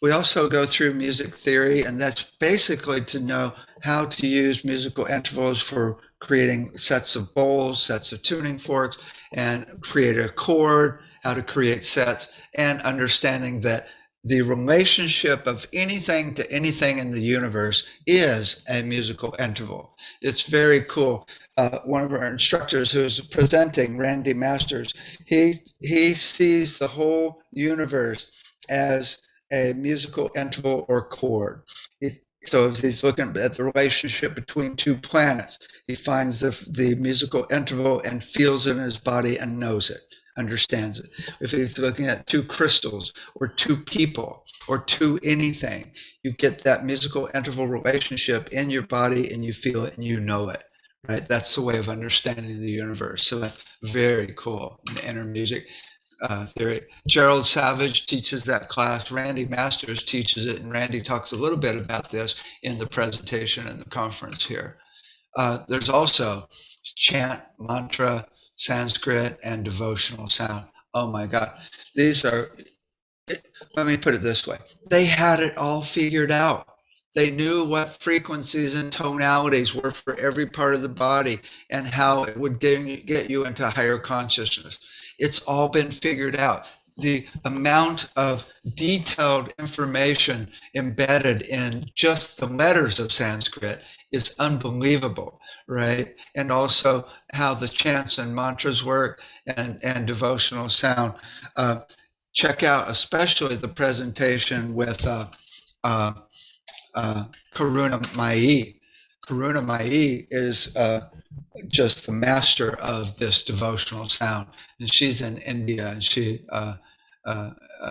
We also go through music theory, and that's basically to know how to use musical intervals for creating sets of bowls, sets of tuning forks, and create a chord, how to create sets, and understanding that the relationship of anything to anything in the universe is a musical interval. It's very cool. One of our instructors who's presenting, Randy Masters, he sees the whole universe as a musical interval or chord. So if he's looking at the relationship between two planets, he finds the musical interval and feels it in his body and knows it, understands it. If he's looking at two crystals or two people or two anything, you get that musical interval relationship in your body and you feel it and you know it, right? That's the way of understanding the universe. So that's very cool in the inner music theory. Gerald Savage teaches that class. Randy Masters teaches it, and Randy talks a little bit about this in the presentation and the conference here. There's also chant, mantra, Sanskrit, and devotional sound. Oh my God. These are, let me put it this way. They had it all figured out. They knew what frequencies and tonalities were for every part of the body and how it would get you into higher consciousness. It's all been figured out. The amount of detailed information embedded in just the letters of Sanskrit is unbelievable, right? And also how the chants and mantras work and devotional sound. Check out especially the presentation with Karuna Mai. Karuna Mai is just the master of this devotional sound. And she's in India and she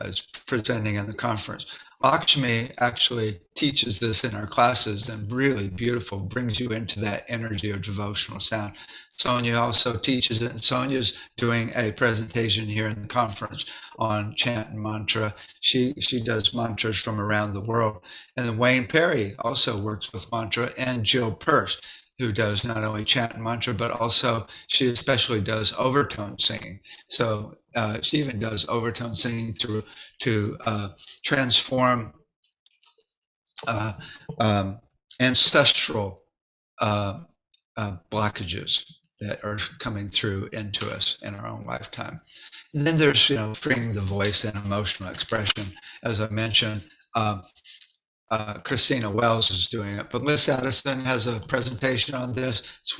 is presenting in the conference. Lakshmi actually teaches this in our classes and really beautiful, brings you into that energy of devotional sound. Sonia also teaches it, and Sonia's doing a presentation here in the conference on chant and mantra. She does mantras from around the world. And then Wayne Perry also works with mantra, and Jill Peirce, who does not only chant and mantra, but also she especially does overtone singing. So she even does overtone singing to transform uh, ancestral blockages that are coming through into us in our own lifetime. And then there's, freeing the voice and emotional expression. As I mentioned, Christina Wells is doing it, but Liz Addison has a presentation on this. It's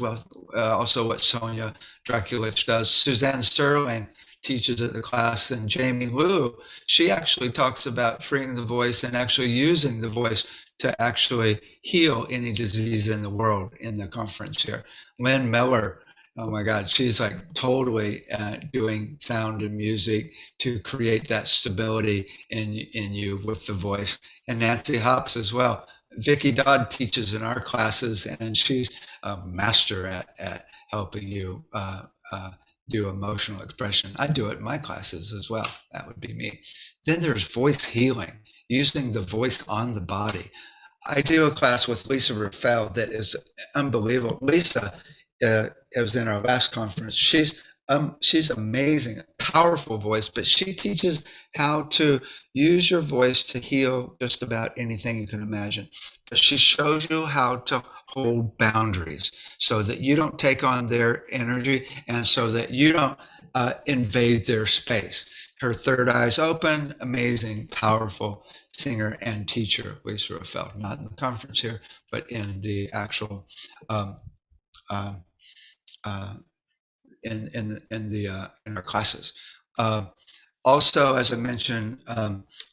also what Sonia Draculich does. Suzanne Sterling teaches at the class, and Jamie Liu, she actually talks about freeing the voice and actually using the voice to actually heal any disease in the world in the conference here. Lynn Miller, oh my God, she's like totally doing sound and music to create that stability in you with the voice. And Nancy Hops as well. Vicki Dodd teaches in our classes, and she's a master at helping you do emotional expression. I do it in my classes as well. That would be me. Then there's voice healing, using the voice on the body. I do a class with Lisa Rafael that is unbelievable. Lisa was in our last conference. She's amazing, powerful voice, but she teaches how to use your voice to heal just about anything you can imagine. But she shows you how to hold boundaries so that you don't take on their energy and so that you don't invade their space. Her third eye's open, amazing, powerful singer and teacher, Lisa Rafael, not in the conference here, but in the actual um, uh, uh, in our classes. Uh, Also, as I mentioned,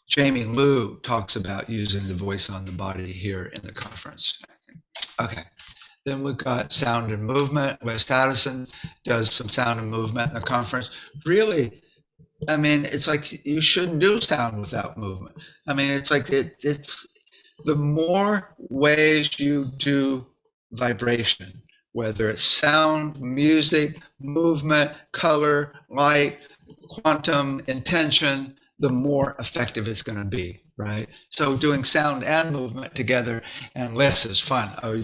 Jamie Liu talks about using the voice on the body here in the conference. Okay. Then we've got sound and movement. Wes Addison does some sound and movement in the conference. Really, I mean, it's like you shouldn't do sound without movement. I mean, it's like it's the more ways you do vibration, whether it's sound, music, movement, color, light, quantum, intention, the more effective it's going to be, right? So doing sound and movement together, and Liz is fun. Oh,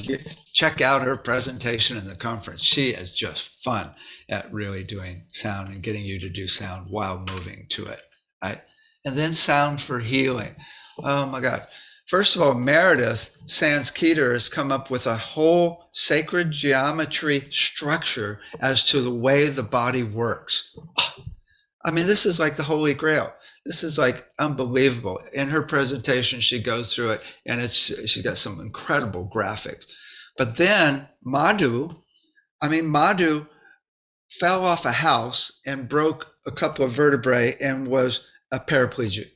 check out her presentation in the conference. She is just fun at really doing sound and getting you to do sound while moving to it, right? And then sound for healing. Oh my God. First of all, Meredith Sands-Keeter has come up with a whole sacred geometry structure as to the way the body works. I mean, this is like the Holy Grail. This is like unbelievable. In her presentation, she goes through it, and she's got some incredible graphics. But then Madhu fell off a house and broke a couple of vertebrae and was a paraplegic.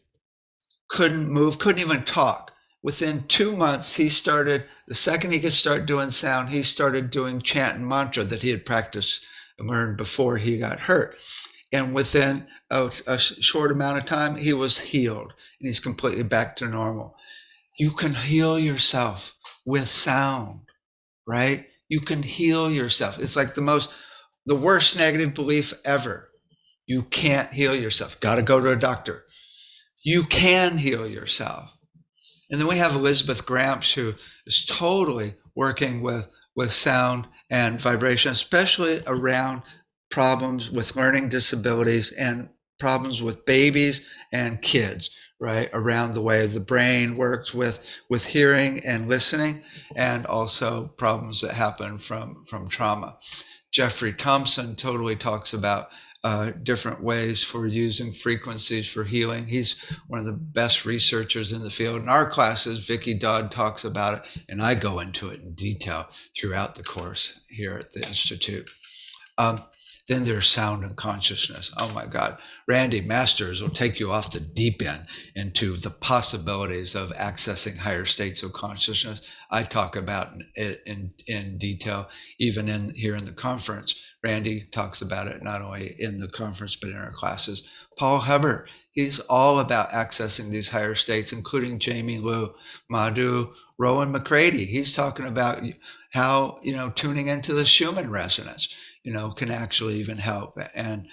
Couldn't move, couldn't even talk. Within 2 months, the second he could start doing sound, he started doing chant and mantra that he had practiced and learned before he got hurt. And within a short amount of time, he was healed and he's completely back to normal. You can heal yourself with sound, right? You can heal yourself. It's like the worst negative belief ever. You can't heal yourself. Got to go to a doctor. You can heal yourself. And then we have Elizabeth Gramps, who is totally working with sound and vibration, especially around problems with learning disabilities and problems with babies and kids, right? Around the way the brain works with hearing and listening, and also problems that happen from trauma. Jeffrey Thompson totally talks about different ways for using frequencies for healing. He's one of the best researchers in the field. In our classes, Vicki Dodd talks about it, and I go into it in detail throughout the course here at the Institute. Then there's sound and consciousness. Oh my God. Randy Masters will take you off the deep end into the possibilities of accessing higher states of consciousness. I talk about it in detail, even here in the conference. Randy talks about it not only in the conference, but in our classes. Paul Hubbard, he's all about accessing these higher states, including Jamie Liu, Madhu, Rowan McCready. He's talking about how, tuning into the Schumann resonance, can actually even help, and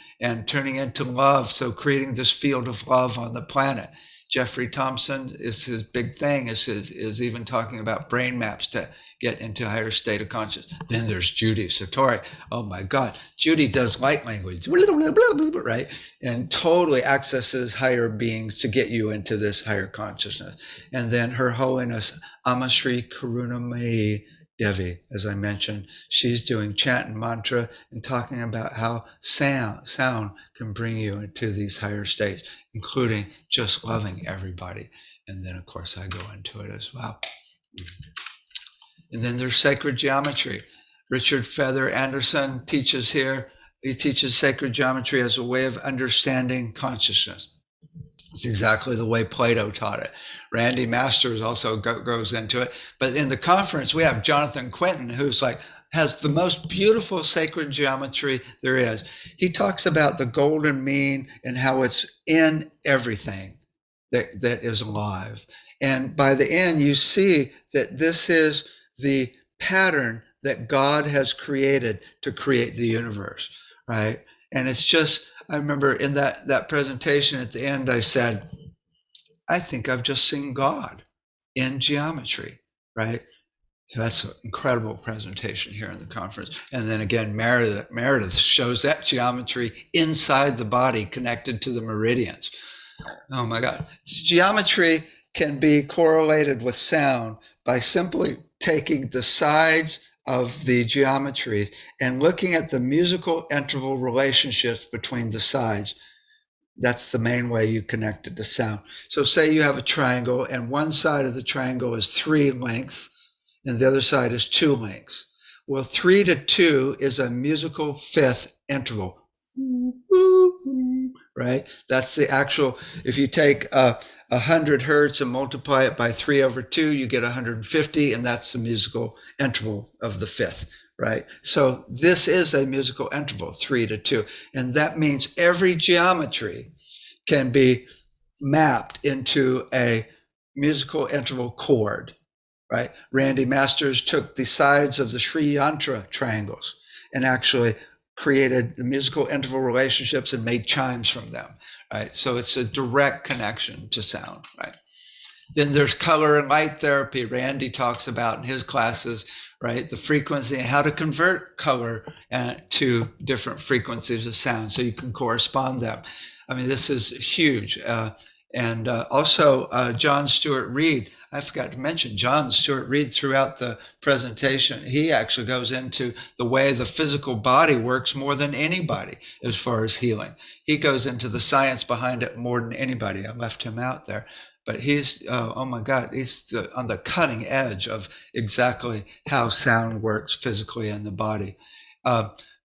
turning into love. So creating this field of love on the planet. Jeffrey Thompson is his big thing, is even talking about brain maps to get into a higher state of consciousness. Then there's Judy Satori. Oh my God. Judy does light language, right? And totally accesses higher beings to get you into this higher consciousness. And then Her Holiness Amasri Karunamai Devi, as I mentioned, she's doing chant and mantra and talking about how sound can bring you into these higher states, including just loving everybody. And then, of course, I go into it as well. And then there's sacred geometry. Richard Feather Anderson teaches here. He teaches sacred geometry as a way of understanding consciousness. It's exactly the way Plato taught it. Randy Masters also goes into it. But in the conference, we have Jonathan Quinton, who's like, has the most beautiful sacred geometry there is. He talks about the golden mean and how it's in everything that is alive. And by the end, you see that this is the pattern that God has created to create the universe, right? And it's just, I remember in that presentation at the end, I said, I think I've just seen God in geometry, right? So that's an incredible presentation here in the conference. And then again, Meredith shows that geometry inside the body connected to the meridians. Oh my God. Geometry can be correlated with sound by simply taking the sides of the geometry and looking at the musical interval relationships between the sides. That's the main way you connect it to sound. So say you have a triangle and one side of the triangle is 3 lengths and the other side is 2 lengths. Well, 3 to 2 is a musical fifth interval. Right? That's the actual, if you take 100 hertz and multiply it by 3 over 2, you get 150, and that's the musical interval of the fifth, right? So this is a musical interval, 3 to 2. And that means every geometry can be mapped into a musical interval chord, right? Randy Masters took the sides of the Sri Yantra triangles and actually created the musical interval relationships and made chimes from them, right? So it's a direct connection to sound, right? Then there's color and light therapy. Randy talks about in his classes, right? The frequency and how to convert color to different frequencies of sound so you can correspond them. I mean, this is huge. And also John Stuart Reed. I forgot to mention John Stuart Reed throughout the presentation. He actually goes into the way the physical body works more than anybody as far as healing. He goes into the science behind it more than anybody. I left him out there. But he's, oh my God, he's on the cutting edge of exactly how sound works physically in the body.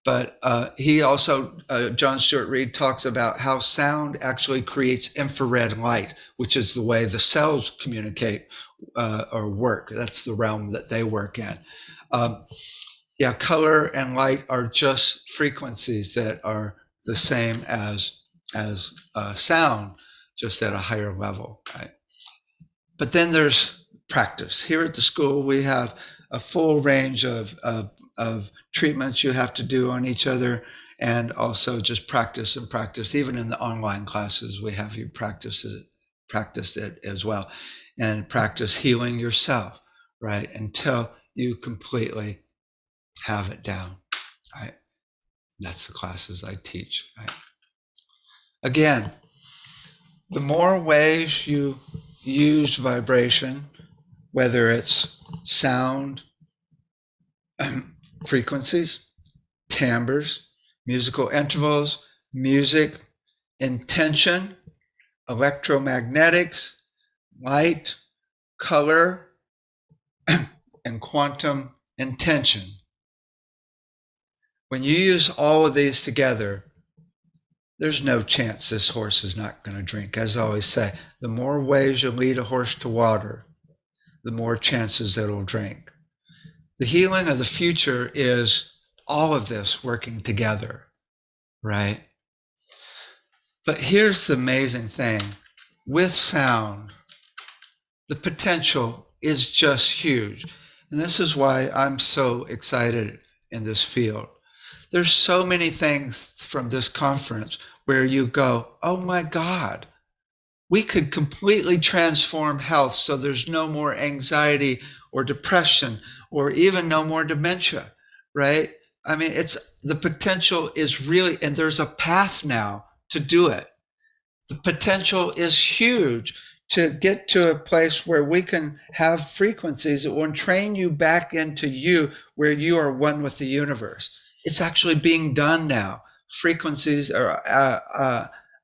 But he also, John Stuart Reed talks about how sound actually creates infrared light, which is the way the cells communicate or work. That's the realm that they work in. Yeah, color and light are just frequencies that are the same as sound, just at a higher level, right? But then there's practice. Here at the school, we have a full range of treatments you have to do on each other, and also just practice and practice. Even in the online classes, we have you practice it as well, and practice healing yourself, right, until you completely have it down, right? That's the classes I teach, right? Again, the more ways you use vibration, whether it's sound, frequencies, timbres, musical intervals, music, intention, electromagnetics, light, color, and quantum intention. When you use all of these together, there's no chance this horse is not going to drink. As I always say, the more ways you lead a horse to water, the more chances it'll drink. The healing of the future is all of this working together, right? But here's the amazing thing. With sound, the potential is just huge. And this is why I'm so excited in this field. There's so many things from this conference where you go, oh my God, we could completely transform health so there's no more anxiety or depression or even no more dementia, right? I mean, the potential is really, and there's a path now to do it. The potential is huge to get to a place where we can have frequencies that will train you back into you, where you are one with the universe. It's actually being done now. Frequencies are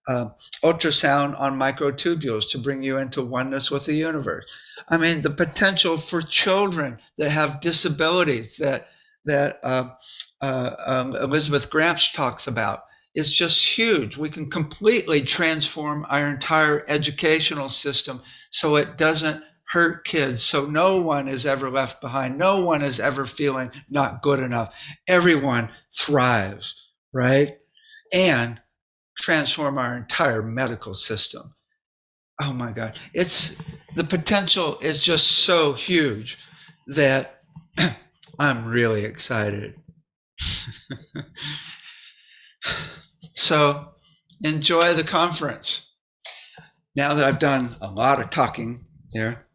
ultrasound on microtubules to bring you into oneness with the universe. I mean, the potential for children that have disabilities that Elizabeth Gramps talks about is just huge. We can completely transform our entire educational system so it doesn't hurt kids, so no one is ever left behind. No one is ever feeling not good enough. Everyone thrives, right? And transform our entire medical system. Oh my God. The potential is just so huge that I'm really excited. So enjoy the conference. Now that I've done a lot of talking there,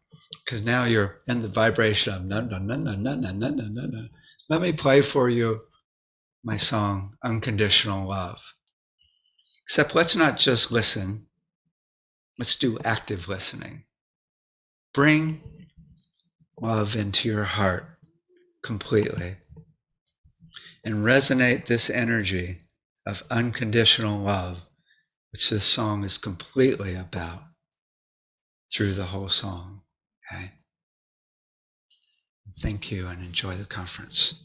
because now you're in the vibration of na na na na na na na na na. Let me play for you my song, Unconditional Love. Except let's not just listen. Let's do active listening. Bring love into your heart completely and resonate this energy of unconditional love, which this song is completely about, through the whole song. Okay? Thank you and enjoy the conference.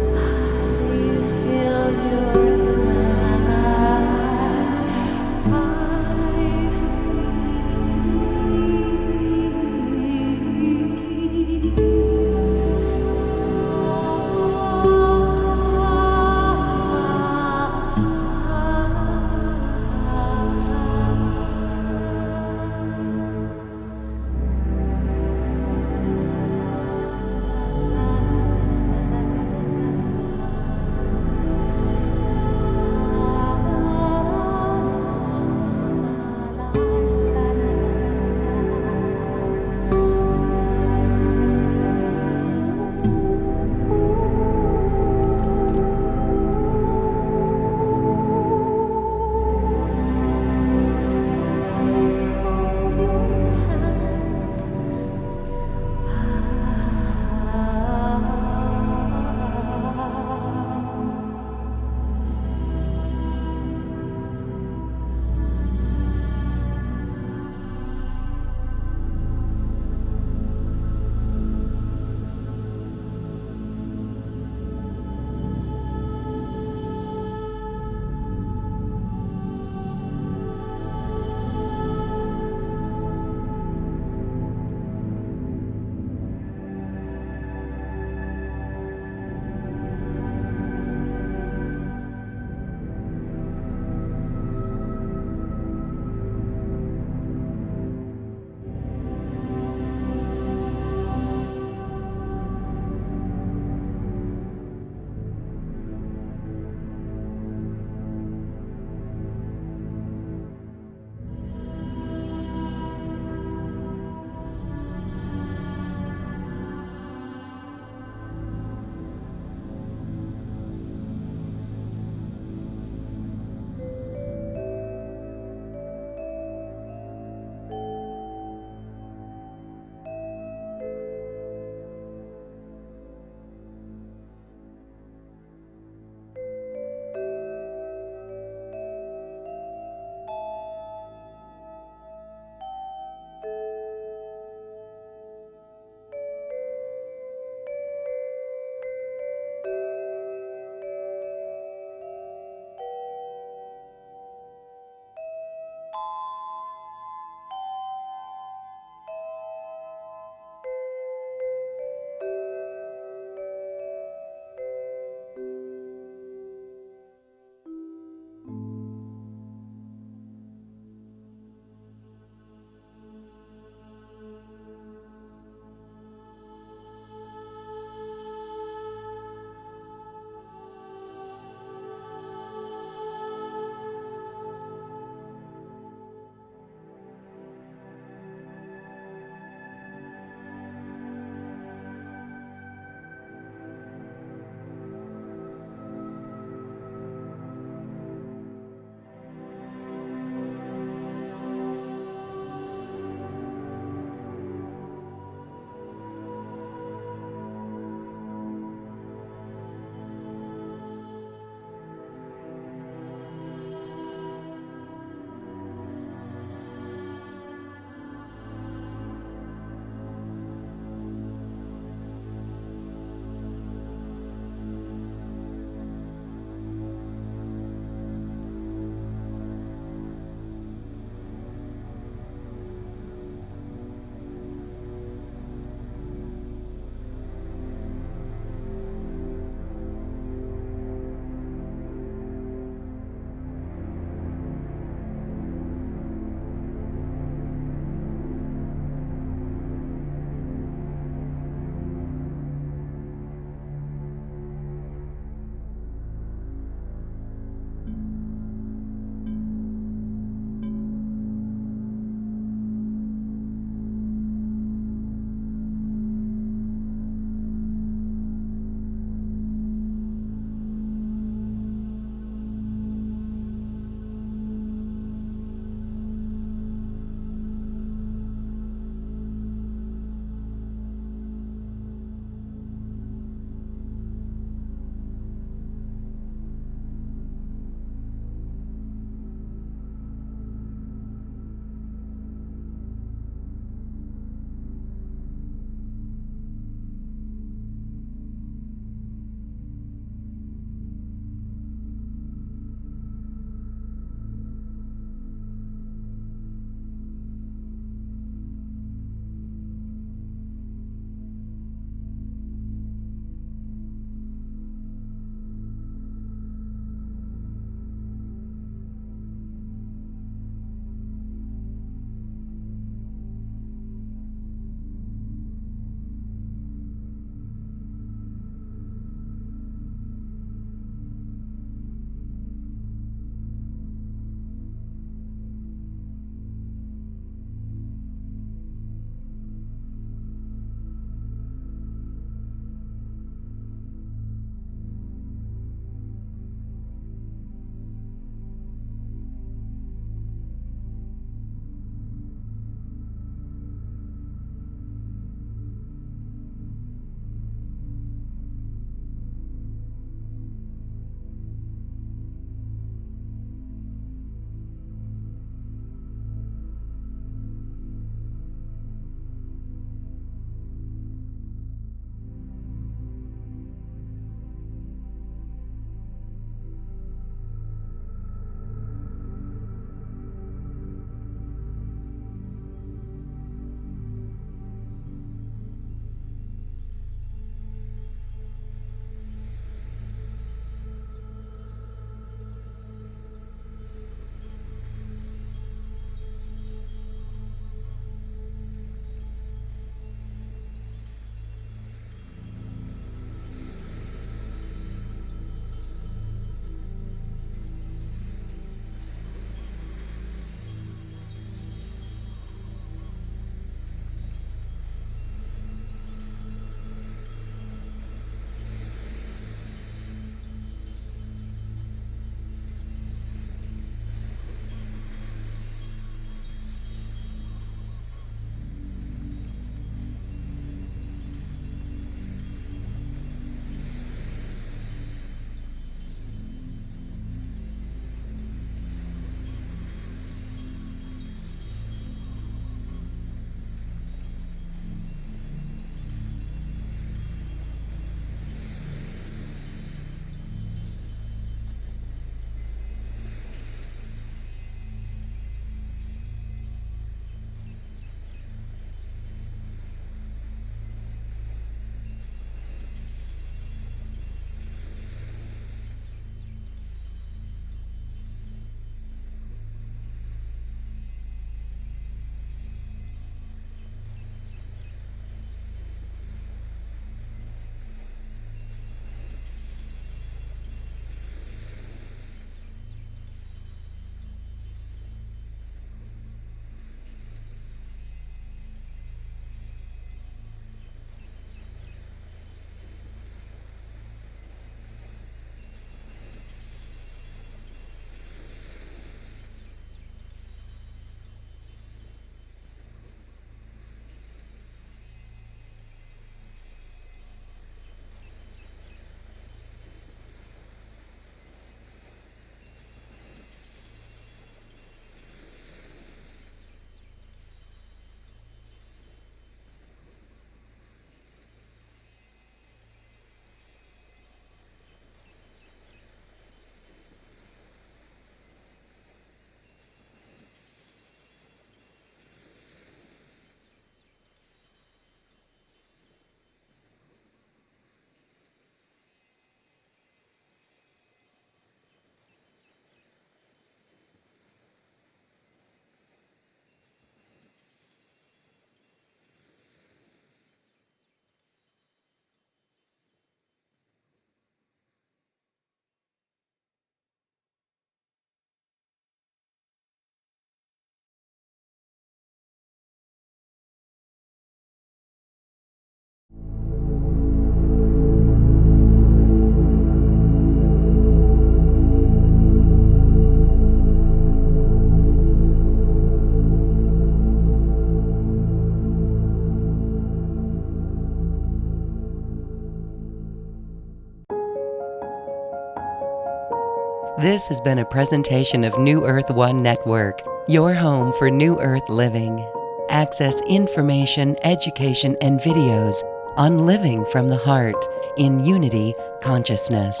This has been a presentation of New Earth One Network, your home for New Earth living. Access information, education, and videos on living from the heart in unity consciousness.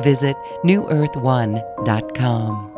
Visit newearth1.com.